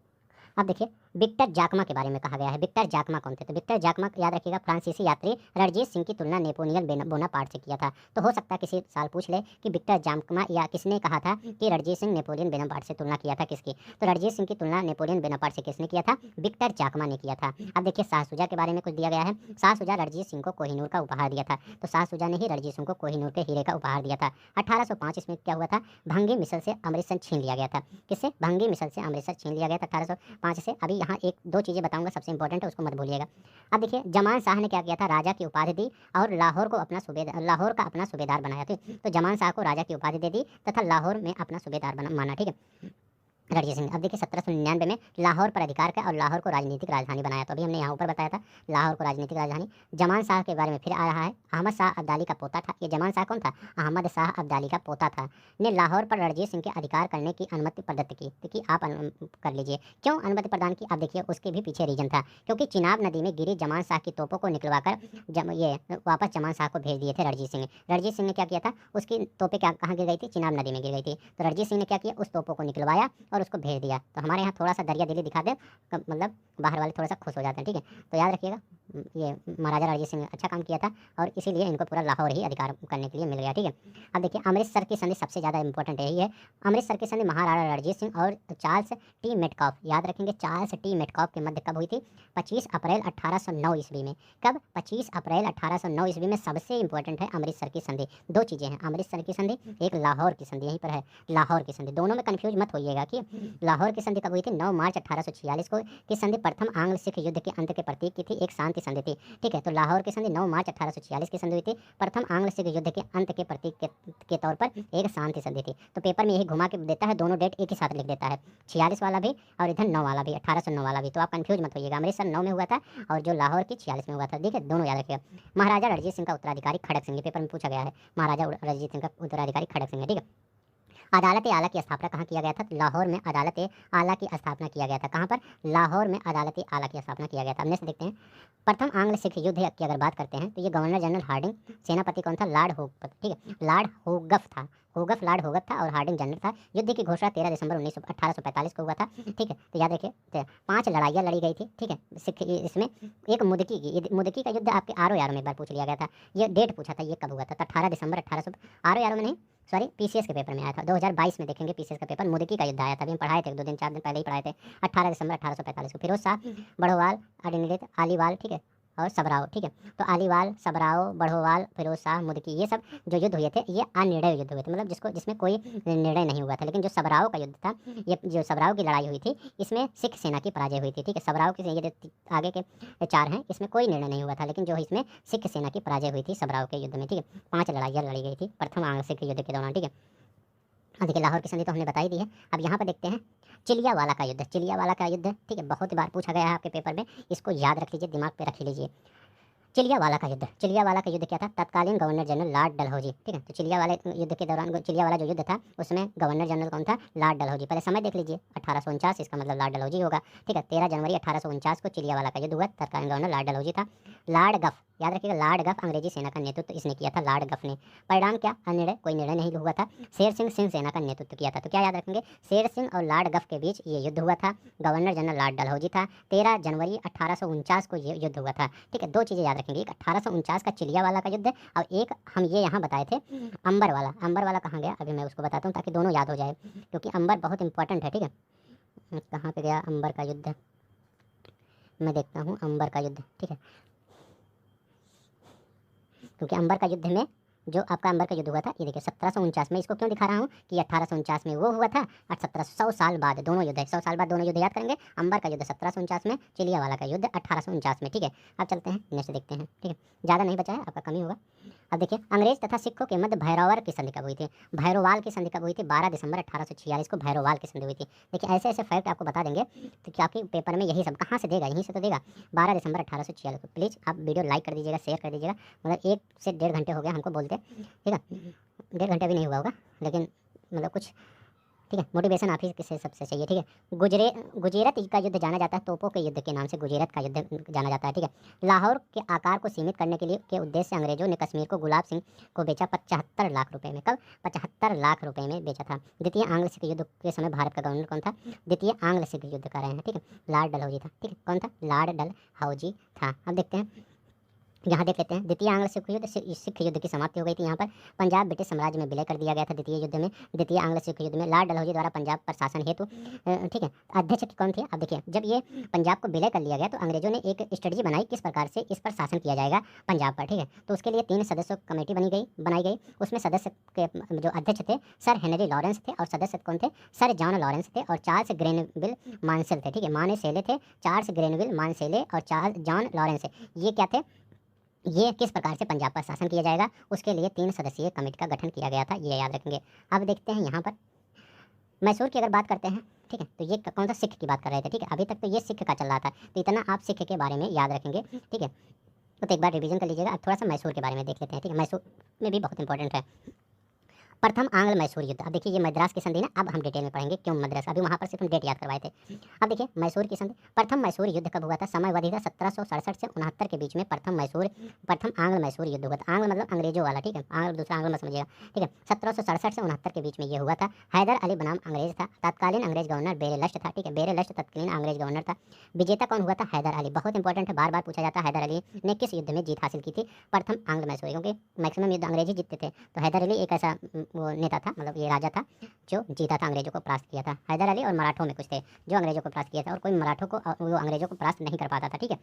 Speaker 1: अब देखिए विक्टर जाकमा के बारे में कहा गया है। विक्टर जाकमा कौन थे? तो विक्टर जाकमा याद रखिएगा, फ्रांसीसी यात्री रणजीत सिंह की तुलना नेपोलियन बोनापार्ट से किया था। तो हो सकता है किसी साल पूछ ले कि विक्टर जाकमा या किसने कहा था कि रणजीत सिंह नेपोलियन बोनापार्ट से तुलना किया था, किसकी? तो रणजीत सिंह की तुलना नेपोलियन बोनापार्ट से किसने किया था? विक्टर जाकमा ने किया था। अब देखिए शाहसुजा के बारे में कुछ दिया गया है। शाहसुजा रणजीत सिंह को कोहिनूर का उपहार दिया था। तो शाहसुजा ने ही रणजीत सिंह को कोहिनूर के हीरे का उपहार दिया था। 1805 इसमें क्या हुआ था? भंगी मिसल से अमृतसर छीन लिया गया था। किससे? भंगी मिसल से अमृतसर छीन लिया गया था 1805 से। अभी यहाँ एक दो चीज़ें बताऊंगा, सबसे इंपॉर्टेंट है, उसको मत भूलिएगा। अब देखिए जमान शाह ने क्या किया था? राजा की उपाधि दी और लाहौर को अपना सूबेदार, लाहौर का अपना सूबेदार बनाया था। तो जमान शाह को राजा की उपाधि दे दी तथा लाहौर में अपना सूबेदार माना, ठीक है, रणजीत सिंह। अब देखिए 1799 में लाहौर पर अधिकार किया और लाहौर को राजनीतिक राजधानी बनाया। तो अभी हमने यहाँ ऊपर बताया था लाहौर को राजनीतिक राजधानी। जमान शाह के बारे में फिर आ रहा है। अहमद शाह अब्दाली का पोता था। ये जमान शाह कौन था? अहमद शाह अब्दाली का पोता था। ने लाहौर पर रणजीत सिंह के अधिकार करने की अनुमति प्रदत्त की, तो कि आप कर लीजिए। क्यों अनुमति प्रदान की? अब देखिए उसके भी पीछे रीजन था, क्योंकि चिनाब नदी में गिरी जमान शाह की तोपों को निकलवाकर ये वापस जमान शाह को भेज दिए थे रणजीत सिंह ने। रणजीत सिंह ने क्या किया था? उसकी तोपें क्या कहाँ गिर गई थी? चिनाब नदी में गिर गई थी। तो रणजीत सिंह ने क्या किया? उस तोपों को निकलवाया और उसको भेज दिया। तो हमारे यहाँ थोड़ा सा दरिया दिली दिखा दे, मतलब बाहर वाले थोड़ा सा खुश हो जाते हैं, ठीक है। तो याद रखिएगा ये महाराजा रणजीत सिंह ने अच्छा काम किया था और इसीलिए इनको पूरा लाहौर ही अधिकार करने के लिए मिल गया, ठीक है। अब देखिए अमृतसर की संधि सबसे ज़्यादा इंपॉर्टेंट यही है। अमृतसर की संधि महाराजा रणजीत सिंह और चार्ल्स टी मेटकॉफ, याद रखेंगे चार्ल्स टी मेटकॉफ के मध्य कब हुई थी? 25 अप्रैल 1809 ईस्वी में। कब? 25 अप्रैल 1809 ईस्वी में। सबसे इंपॉर्टेंट है अमृतसर की संधि। दो चीज़ें हैं, अमृतसर की संधि, एक लाहौर की संधि, यहीं पर है लाहौर की संधि। दोनों में कन्फ्यूज मत होइएगा कि लाहौर की संधि कब हुई थी? 9 मार्च 1846 को। की संधि प्रथम आंग्ल सिख युद्ध के अंत के प्रतीक की थी, एक शांति संधि थी, ठीक है। तो लाहौर की संधि 9 मार्च 1846 की संधि हुई थी, प्रथम आंग्ल सिख युद्ध के अंत के प्रतीक के तौर पर एक शांति संधि थी। तो पेपर में यही घुमा के देता है, दोनों डेट एक ही साथ लिख देता है, 46 वाला भी और इधर 9 वाला भी, 1809 वाला भी। तो आप कंफ्यूज मत होइएगा, अमृतसर 9 में हुआ था और जो लाहौर की 46 में हुआ था, ठीक है, दोनों याद रखिएगा। महाराजा रणजीत सिंह का उत्तराधिकारी खड़क सिंह, पेपर में पूछा गया है, महाराजा रणजीत सिंह का उत्तराधिकारी खड़क सिंह है, ठीक है। अदालत आला की स्थापना कहाँ किया गया था? लाहौर में अदालत आला की स्थापना किया गया था। कहाँ पर? लाहौर में अदालत आला की स्थापना किया गया था। हमने से देखते हैं प्रथम आंग्ल सिख युद्ध की अगर बात करते हैं तो ये गवर्नर जनरल हार्डिंग, सेनापति कौन था? लॉर्ड होगफ, ठीक है, लॉर्ड होगफ था। होगफ लॉर्ड होगफ था और हार्डिंग जनरल था। युद्ध की घोषणा 13 दिसंबर 1845 को हुआ था, ठीक है। तो याद रखिए 5 लड़ाइयाँ लड़ी गई थी, ठीक है, सिख इसमें। एक मुदकी की, मुदकी का युद्ध आपके आरो यारो में एक बार पूछ लिया गया था, ये डेट पूछा था, ये कब हुआ था? तो 18 दिसंबर 1800, आरो यारो में नहीं, सॉरी, पीसीएस के पेपर में आया था 2022 में, देखेंगे पीसीएस का पेपर, मुदकी का युद्ध आया था, अभी हम पढ़ाए थे 2 दिन 4 दिन पहले ही पढ़ाए थे, 18 दिसंबर 1845 को। फिरोज शाह, बड़ोवाल, अडिनिलित, आलीवाल, ठीक है, और सबराव, ठीक है। तो आलीवाल, सबराव, बड़ोवाल, फिरोज शाह, मुदकी, ये सब जो युद्ध हुए थे ये अनिर्णय युद्ध हुए थे, मतलब जिसमें कोई निर्णय नहीं हुआ था। लेकिन जो सबराव का युद्ध था, ये जो सबराव की लड़ाई हुई थी, इसमें सिख सेना की पराजय हुई थी, ठीक है। सबराव की ये आगे के 4 हैं, इसमें कोई निर्णय नहीं हुआ था, लेकिन जो इसमें सिख सेना की पराजय हुई थी सबराव के युद्ध में, ठीक है। 5 लड़ाइयाँ लड़ी गई थी प्रथम आंग्ल सिख युद्ध के दौरान, ठीक है। देखिए लाहौर की संधि तो हमने बता ही दी है। अब यहाँ पर देखते हैं चिलियावाला का युद्ध, चिलियावाला का युद्ध, ठीक है, बहुत बार पूछा गया है आपके पेपर में, इसको याद रख लीजिए, दिमाग पे रख लीजिए। चिलियावाला का युद्ध, चिलियावाला का युद्ध क्या था? तत्कालीन गवर्नर जनरल लॉर्ड डलहौजी, ठीक है। तो चिलियावाला युद्ध के दौरान, चिलियावाला जो युद्ध था उसमें गवर्नर जनरल कौन था? लॉर्ड डलहौजी। पहले समय देख लीजिए, 1849, इसका मतलब लॉर्ड डलहौजी होगा, ठीक है। 13 जनवरी 1849 को चिलियावाला का युद्ध हुआ, तत्कालीन गवर्नर लॉर्ड डलहौजी था। लॉर्ड गफ, याद रखिएगा, लॉर्ड गफ अंग्रेजी सेना का नेतृत्व इसने किया था, लॉर्ड गफ ने। परिणाम क्या? अनिर्णय, कोई निर्णय नहीं हुआ था। शेर सिंह सिंह सेना का नेतृत्व किया था। तो क्या याद रखेंगे? शेर सिंह और लॉर्ड गफ के बीच ये युद्ध हुआ था, गवर्नर जनरल लॉर्ड डलहौजी था। 13 जनवरी 1849 को ये युद्ध हुआ था, ठीक है। 2 चीज़ें याद रखेंगे, एक 1849 का चिलियावाला का युद्ध और एक हम ये यहाँ बताए थे अंबर वाला। अंबर वाला कहाँ गया? अभी मैं उसको बताता हूँ ताकि दोनों याद हो जाए, क्योंकि अंबर बहुत इंपॉर्टेंट है, ठीक है। कहाँ पे गया अंबर का युद्ध? मैं देखता हूँ अंबर का युद्ध, ठीक है। क्योंकि अंबर का युद्ध में जो आपका अंबर का युद्ध हुआ था, ये देखिए 1749 में, इसको क्यों दिखा रहा हूँ कि 1849 में वो हुआ था और 1700 साल बाद दोनों युद्ध है, 100 साल बाद दोनों युद्ध याद करेंगे। अंबर का युद्ध 1749 में, चिलियावाला का युद्ध 1849 में, ठीक है। अब चलते हैं नेक्स्ट देखते हैं, ठीक है, ज़्यादा नहीं बचा है, आपका कम ही होगा। अब देखिए अंग्रेज तथा सिखों के मध्य भैरवाल की संधि कब हुई थी? भैरवाल की संधि कब हुई थी? 12 दिसंबर 1846 को भैरवाल की संधि हुई थी। देखिए ऐसे ऐसे फैक्ट आपको बता देंगे तो क्या आपके पेपर में यही सब कहाँ से देगा, यहीं से तो देगा। 12 दिसंबर 1846 को। प्लीज़ आप वीडियो लाइक कर दीजिएगा, शेयर कर दीजिएगा। मतलब 1 से 1.5 घंटे हो गया हमको बोलते, ठीक है, 1.5 घंटे भी नहीं हुआ होगा, लेकिन मतलब कुछ, ठीक है, मोटिवेशन आप ही से सबसे चाहिए, ठीक है। गुजरात का युद्ध जाना जाता है तोपों के युद्ध के नाम से, गुजरात का युद्ध जाना जाता है, ठीक है। लाहौर के आकार को सीमित करने के लिए के उद्देश्य से अंग्रेजों ने कश्मीर को गुलाब सिंह को बेचा 75 लाख रुपए में। कब? 75 लाख रुपए में बेचा था। द्वितीय आंग्ल सिख युद्ध के समय भारत का गवर्नर कौन था? द्वितीय आंग्ल सिख युद्ध का रहे हैं, ठीक है, लॉर्ड डलहौजी था, ठीक है। कौन था? लॉर्ड डलहौजी था। अब देखते हैं, यहाँ देख लेते हैं द्वितीय आंग्ल सिख युद्ध की समाप्ति हो गई थी। यहाँ पर पंजाब ब्रिटिश साम्राज्य में विलय कर दिया गया था द्वितीय युद्ध में, द्वितीय आंग्ल सिख युद्ध में। लॉर्ड डलहौजी द्वारा पंजाब पर शासन हेतु, ठीक है, अध्यक्ष कौन थे? अब देखिए जब ये पंजाब को विलय कर लिया गया तो अंग्रेजों ने एक स्ट्रेटजी बनाई किस प्रकार से इस पर शासन किया जाएगा पंजाब पर, ठीक है। तो उसके लिए 3 सदस्यों कमेटी बनाई गई। उसमें सदस्य के जो अध्यक्ष थे सर हेनरी लॉरेंस थे, और सदस्य कौन थे? सर जॉन लॉरेंस थे और चार्ल्स ग्रेनविल मानसेल थे, ठीक है। मानेसेले थे, चार्ल्स ग्रेनविल मानसेले और चार्ल्स जॉन लॉरेंस, ये क्या थे? ये किस प्रकार से पंजाब पर शासन किया जाएगा, उसके लिए 3 सदस्यीय कमेटी का गठन किया गया था, ये याद रखेंगे। अब देखते हैं यहाँ पर मैसूर की अगर बात करते हैं, ठीक है, तो ये कौन सा? सिख की बात कर रहे थे, ठीक है। अभी तक तो ये सिख का चल रहा था, तो इतना आप सिख के बारे में याद रखेंगे, ठीक है। तो एक बार रिवीजन कर लीजिएगा। अब थोड़ा सा मैसूर के बारे में देख लेते हैं, ठीक है। मैसूर में भी बहुत इंपॉर्टेंट है प्रथम आंग्ल मैसूर युद्ध। अब देखिए ये मद्रास की संधि ना, अब हम डिटेल में पढ़ेंगे क्यों मद्रास, अभी वहाँ पर सिर्फ हम डेट याद करवाए थे। अब देखिए मैसूर की संधि, प्रथम मैसूर युद्ध कब हुआ था? समय अवधि था 1767 से 69 के बीच में प्रथम आंग्ल मैसूर युद्ध हुआ था। आंग्ल मतलब अंग्रेजों वाला, ठीक है, आंग्ल दूसरा आंग्ल मत समझिएगा, ठीक है। 1767 से 69 के बीच में ये हुआ था। हैदर अली बनाम अंग्रेज था, तत्कालीन अंग्रेज गवर्नर बेरेलस्ट था, ठीक है, बेरेलस्ट तत्कालीन अंग्रेज गवर्नर था। विजेता कौन हुआ था? हैदर अली। बहुत इंपॉर्टेंट है, बार बार पूछा जाता है हैदर अली ने किस युद्ध में जीत हासिल की थी? प्रथम आंग्ल मैसूर, क्योंकि मैक्सिमम युद्ध अंग्रेज ही जीतते थे, तो हैदर अली एक ऐसा वो नेता था, मतलब ये राजा था जो जीता था, अंग्रेजों को परास्त किया था। हैदर अली और मराठों में कुछ थे जो अंग्रेजों को परास्त किया था, और कोई मराठों को वो अंग्रेजों को परास्त नहीं कर पाता था, ठीक है।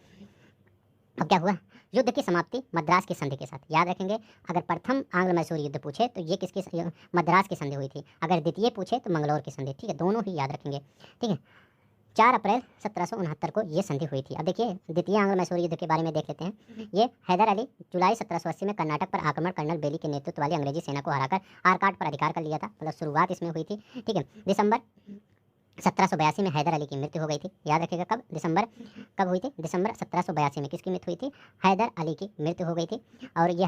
Speaker 1: अब क्या हुआ? युद्ध की समाप्ति मद्रास की संधि के साथ, याद रखेंगे। अगर प्रथम आंग्ल मैसूर युद्ध पूछे तो ये किसकी? मद्रास की संधि हुई थी। अगर द्वितीय पूछे तो मंगलौर की संधि, ठीक है, दोनों ही याद रखेंगे, ठीक है। 4 अप्रैल 1769 को ये संधि हुई थी। अब देखिए द्वितीय आंग्ल मैसूर युद्ध के बारे में देख लेते हैं। ये हैदर अली जुलाई 1780 में कर्नाटक पर आक्रमण कर्नल बेली के नेतृत्व वाली अंग्रेजी सेना को हराकर आरकाट पर अधिकार कर लिया था, मतलब शुरुआत इसमें हुई थी, ठीक है। दिसंबर 1782 में हैदर अली की मृत्यु हो गई थी, याद रखिएगा। कब? दिसंबर कब हुई थी? दिसंबर 1782 में किसकी मृत्यु हुई थथी? हैदर अली की मृत्यु हो गई थी। और ये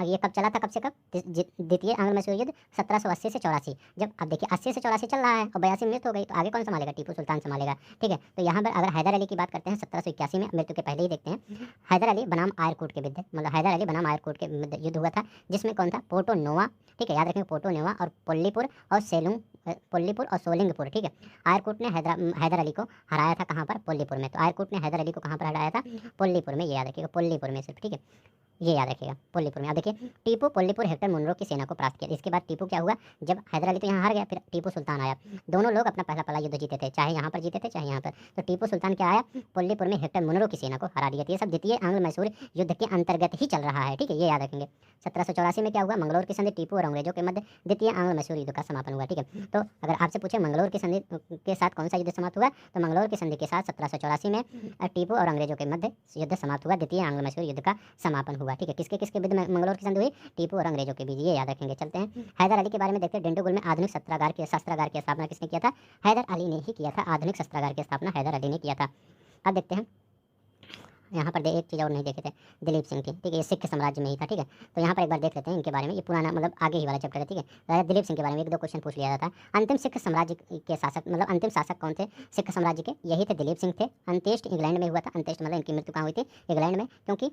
Speaker 1: ये कब चला था, कब से कब? द्वितीय आंग्ल मैसूर युद्ध 1780 से 84, जब अब देखिए 80 से 84 चल रहा है और 82 में मृत्यु हो गई, तो आगे कौन संभालेगा? टीपू सुल्तान संभालेगा, ठीक है। तो यहाँ पर अगर हैदर अली की बात करते हैं 1781 में, मृत्यु के पहले ही देखते हैं, हैदर अली बनाम आयरकूट के युद्ध, मतलब हैदर अली बनाम आयरकूट के युद्ध हुआ था, जिसमें कौन था? पोर्टो नोवा, ठीक है, याद रखेंगे, पोर्टो नोवा और पोल्लीपुर और सोलिंगपुर, ठीक है। आयरकूट ने हैदर अली को हराया था कहाँ पर? पोल्लीपुर में। तो आयरकूट ने हैदर अली को कहाँ पर हराया था? पोल्लीपुर में, ये याद रखिएगा, पोल्लीपुर में सिर्फ, ठीक है, ये याद रखिएगा, पोल्लीपुर में। अब देखिए टीपू पोल्लीपुर हेक्टर मुनरो की सेना को परास्त किया। इसके बाद टीपू क्या हुआ? जब हैदर अली तो यहाँ हार गया, फिर टीपू सुल्तान आया। दोनों लोग अपना पहला पहला युद्ध जीते थे, चाहे यहाँ पर जीते थे चाहे यहाँ पर। तो टीपू सुल्तान क्या आया? पोल्लीपुर में हेक्टर मुनरो की सेना को हरा दिया। ये सब द्वितीय आंग्ल मैसूर युद्ध के अंतर्गत ही चल रहा है, ठीक है, ये याद रखेंगे। 1784 में क्या हुआ? मंगलौर की संधि टीपू और अंग्रेजों के मध्य द्वितीय आंग्ल मैसूर युद्ध का समापन हुआ, ठीक है। तो अगर आपसे पूछे मंगलौर की संधि के साथ कौन सा युद्ध समाप्त हुआ, तो मंगलौर की संधि के साथ 1784 में टीपू और अंग्रेजों के मध्य युद्ध समाप्त हुआ, द्वितीय आंग्ल मैसूर युद्ध का समापन हुआ, ठीक है। किसके किसके बीच मंगलौर की संधि हुई? टीपू और अंग्रेजों के बीच, ये याद रखेंगे। चलते हैं हैदर अली के बारे में देखते हैं। डिंडोगुल में आधुनिक शस्त्रागार की स्थापना किसने किया था? हैदर अली ने ही किया था। आधुनिक शस्त्रागार की स्थापना हैदर अली ने किया था। अब देखते हैं यहाँ पर एक चीज़ और नहीं देखे थे, दिलीप सिंह की, ठीक है, ये सिख साम्राज्य में ही था, ठीक है। तो यहाँ पर एक बार देख लेते हैं इनके बारे में, ये पुराना मतलब आगे ही वाला चैप्टर है, ठीक है। राजा दिलीप सिंह के बारे में 1-2 क्वेश्चन पूछ लिया जाता है। अंतिम सिख साम्राज्य के शासक, मतलब अंतिम शासक कौन थे सिख साम्राज्य के? यही थे, दिलीप सिंह थे। अंत्येष्टि इंग्लैंड में हुआ था। अंत्येष्ट मतलब इनकी मृत्यु कहाँ हुई थी? इंग्लैंड में। क्योंकि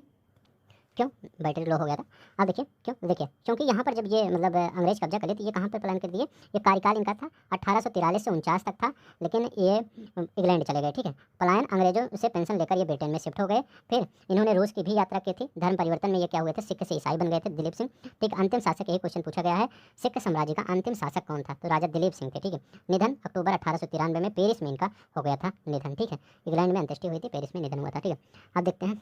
Speaker 1: क्यों? बैटरी लो हो गया था। अब देखिए क्यों, देखिए क्योंकि यहाँ पर जब ये मतलब अंग्रेज कब्जा कर लिए तो ये कहाँ पर पलायन कर दिए? ये कार्यकाल इनका था 1843 से 49 तक था, लेकिन ये इंग्लैंड चले गए, ठीक है। पलायन, अंग्रेजों से पेंशन लेकर ये ब्रिटेन में शिफ्ट हो गए। फिर इन्होंने रूस की भी यात्रा की थी। धर्म परिवर्तन में ये क्या हुए थे? सिख से ईसाई बन गए थे दिलीप सिंह, ठीक। अंतिम शासक, यही क्वेश्चन पूछा गया है, सिख साम्राज्य का अंतिम शासक कौन था? तो राजा दिलीप सिंह थे, ठीक है। निधन अक्टूबर 1893 में पेरिस में इनका हो गया था निधन, ठीक है। इंग्लैंड में अंत्येष्टि हुई थी, पेरिस में निधन हुआ था, ठीक है। अब देखते हैं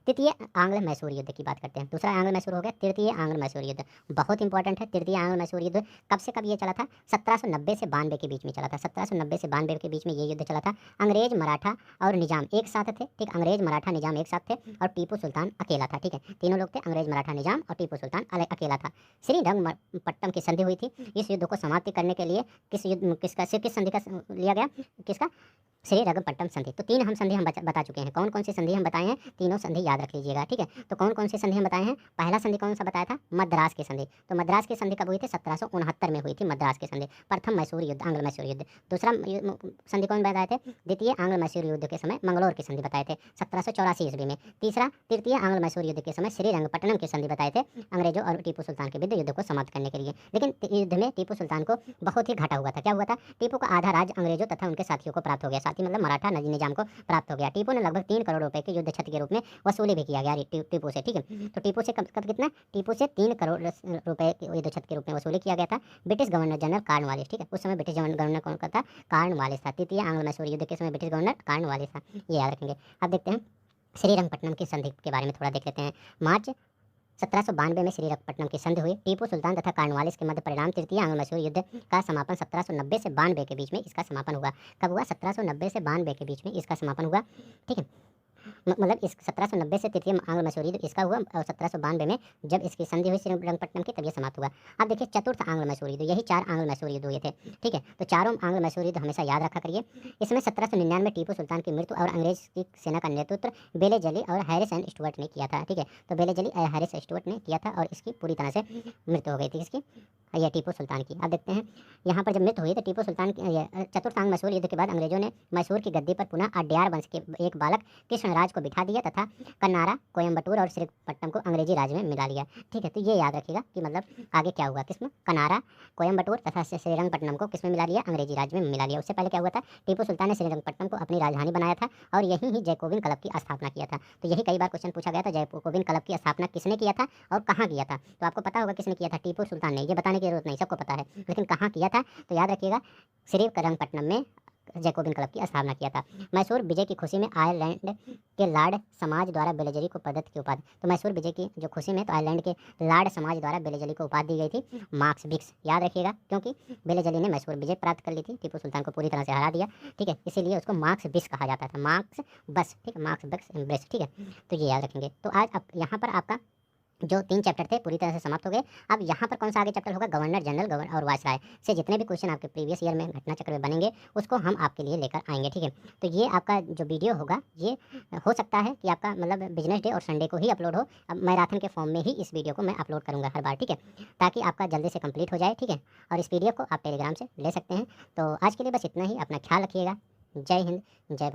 Speaker 1: तृतीय आंग्ल मैसूर युद्ध की बात करते हैं। दूसरा आंग्ल मैसूर हो गया, तृतीय आंग्ल मैसूर युद्ध बहुत इंपॉर्टेंट है। तृतीय आंग्ल मैसूर युद्ध कब से कब ये चला था? 1790 से 92 के बीच में चला था। 1790 से 92 के बीच में ये युद्ध चला था। अंग्रेज, मराठा और निजाम एक साथ थे, ठीक, अंग्रेज, मराठा, निजाम एक साथ थे और टीपू सुल्तान अकेला था, ठीक है, तीनों लोग थे, अंग्रेज, मराठा, निजाम और टीपू सुल्तान अकेला था। श्रीरंगपट्टनम की संधि हुई थी। इस युद्ध को समाप्ति करने के लिए किस संधि का लिया गया? किसका? श्रीरंगपट्टनम संधि। तो तीन हम संधि हम बता चुके हैं। कौन कौन सी संधि हम बताए हैं? तीनों संधि याद रख लीजिएगा, ठीक है। तो कौन कौन सी संधि हम बताए हैं? पहला संधि कौन सा बताया था? मद्रास की संधि। तो मद्रास की संधि कब हुई थी? 1769 में हुई थी मद्रास की संधि। प्रथम मैसूर युद्ध, आंग्ल मैसूर युद्ध। दूसरा संधि कौन बताए थे? द्वितीय आंग्ल मैसूर युद्ध के समय मंगलौर की संधि बताए थे 1784 ईस्वी में। तीसरा तृतीय आंग्ल मैसूर युद्ध के समय श्रीरंगपट्टनम की संधि बताए थे अंग्रेजों और टीपू सुल्तान के विरुद्ध युद्ध को समाप्त करने के लिए। लेकिन युद्ध में टीपू सुल्तान को बहुत ही घाटा हुआ था। क्या हुआ था? टीपू को आधा राज्य अंग्रेजों तथा उनके साथियों को प्राप्त हो गया। साथी मतलब मराठा निजाम को प्राप्त हो गया। टीपू ने लगभग 3 करोड़ रुपए के युद्ध क्षति के रूप में वसूली भी किया गया टीपू से, ठीक है। तो टीपू से कब कितना? टीपू से 3 करोड़ रुपए के युद्ध क्षति के रूप में वसूली किया गया था। ब्रिटिश गवर्नर जनरल कॉर्नवालिस, ठीक है, उस समय ब्रिटिश गवर्नर कौन था? कॉर्नवालिस था। तृतीय आंग्ल मैसूर युद्ध के समय ब्रिटिश गवर्नर कॉर्नवालिस था, ये याद रखेंगे। अब देखते हैं श्रीरंगपट्टनम की संधि के बारे में थोड़ा देख लेते हैं। मार्च 1792 में श्रीरंगपट्टनम की संधि हुई। टीपू सुल्तान तथा कॉर्नवालिस के मध्य परिणाम तृतीय आंग्ल मैसूर युद्ध का समापन 1790 से 92 के बीच में इसका समापन हुआ। कब हुआ? 1790 से 92 के बीच में इसका समापन हुआ, ठीक है। मतलब इस 1790 से तृतीय आंग्ल मैसूर युद्ध इसका हुआ और 1792 में जब इसकी संधि हुई श्रीरंगपट्टनम की तब ये समाप्त हुआ। अब देखिए चतुर्थ आंग्ल मैसूर युद्ध, यही 4 आंग्ल मैसूर युद्ध हुए थे, ठीक है। तो चारों आंग्ल मैसूर युद्ध हमेशा याद रखा करिए। इसमें 1799 टीपू सुल्तान की मृत्यु और अंग्रेज की सेना का नेतृत्व बेले जली और हैरिस एंड स्टुअर्ट ने किया था, ठीक है। तो बेले जली हैरिस स्टुअर्ट ने किया था और इसकी पूरी तरह से मृत्यु हो गई थी, इसकी, यह टीपू सुल्तान की। अब देखते हैं यहाँ पर जब मृत्यु हुई तो टीपू सुल्तान की चतुर्थ आंग्ल मैसूर युद्ध के बाद अंग्रेजों ने मैसूर की गद्दी पर पुनः अड्यार वंश के एक बालक कृष्णराज को बिठा दिया तथा कन्नारा, कोयम्बटूर और श्रीरंगपट्टनम को अंग्रेजी राज में मिला लिया, ठीक है। तो ये याद रखिएगा कि मतलब आगे क्या हुआ, किसमें? कनारा, कोयम्बटूर तथा श्रीरंगपट्टनम को किसमें मिला लिया? अंग्रेजी राज में मिला लिया। उससे पहले क्या हुआ था? टीपू सुल्तान ने श्रीरंगपट्टनम को अपनी राजधानी बनाया था और यहीं ही जैकोबिन क्लब की स्थापना किया था। तो यही कई बार क्वेश्चन पूछा गया था, जैकोबिन क्लब की स्थापना किसने किया था और कहाँ किया था? तो आपको पता होगा किसने किया था? टीपू सुल्तान ने। ये बताने की जरूरत नहीं, सबको पता है, लेकिन कहाँ किया था? तो याद रखिएगा श्रीरंगपट्टनम में जैकोबिन क्लब की स्थापना किया था। मैसूर विजय की खुशी में आयरलैंड के लॉर्ड समाज द्वारा बेलेजली को पदक की उपाधि, तो मैसूर विजय की जो खुशी में तो आयरलैंड के लॉर्ड समाज द्वारा बेलेजली को उपाधि दी गई थी मार्क्स बिक्स, याद रखिएगा, क्योंकि बेलेजली ने मैसूर विजय प्राप्त कर ली थी, टीपू सुल्तान को पूरी तरह से हरा दिया, ठीक है, इसीलिए उसको मार्क्स बिक्स कहा जाता था, मार्क्स बस, ठीक है, मार्क्स बिक्स एम्ब्रेस, ठीक है। तो ये याद रखेंगे। तो आज अब यहाँ पर आपका जो 3 चैप्टर थे पूरी तरह से समाप्त हो गए। अब यहाँ पर कौन सा आगे चैप्टर होगा? गवर्नर जनरल और वायसराय से जितने भी क्वेश्चन आपके प्रीवियस ईयर में घटना चक्र में बनेंगे उसको हम आपके लिए लेकर आएंगे, ठीक है। तो ये आपका जो वीडियो होगा ये हो सकता है कि आपका मतलब बिजनेस डे और संडे को ही अपलोड हो। अब मैराथन के फॉर्म में ही इस वीडियो को मैं अपलोड करूँगा हर बार, ठीक है, ताकि आपका जल्दी से कंप्लीट हो जाए, ठीक है। और इस पीडीएफ को आप टेलीग्राम से ले सकते हैं। तो आज के लिए बस इतना ही। अपना ख्याल रखिएगा। जय हिंद, जय भारत।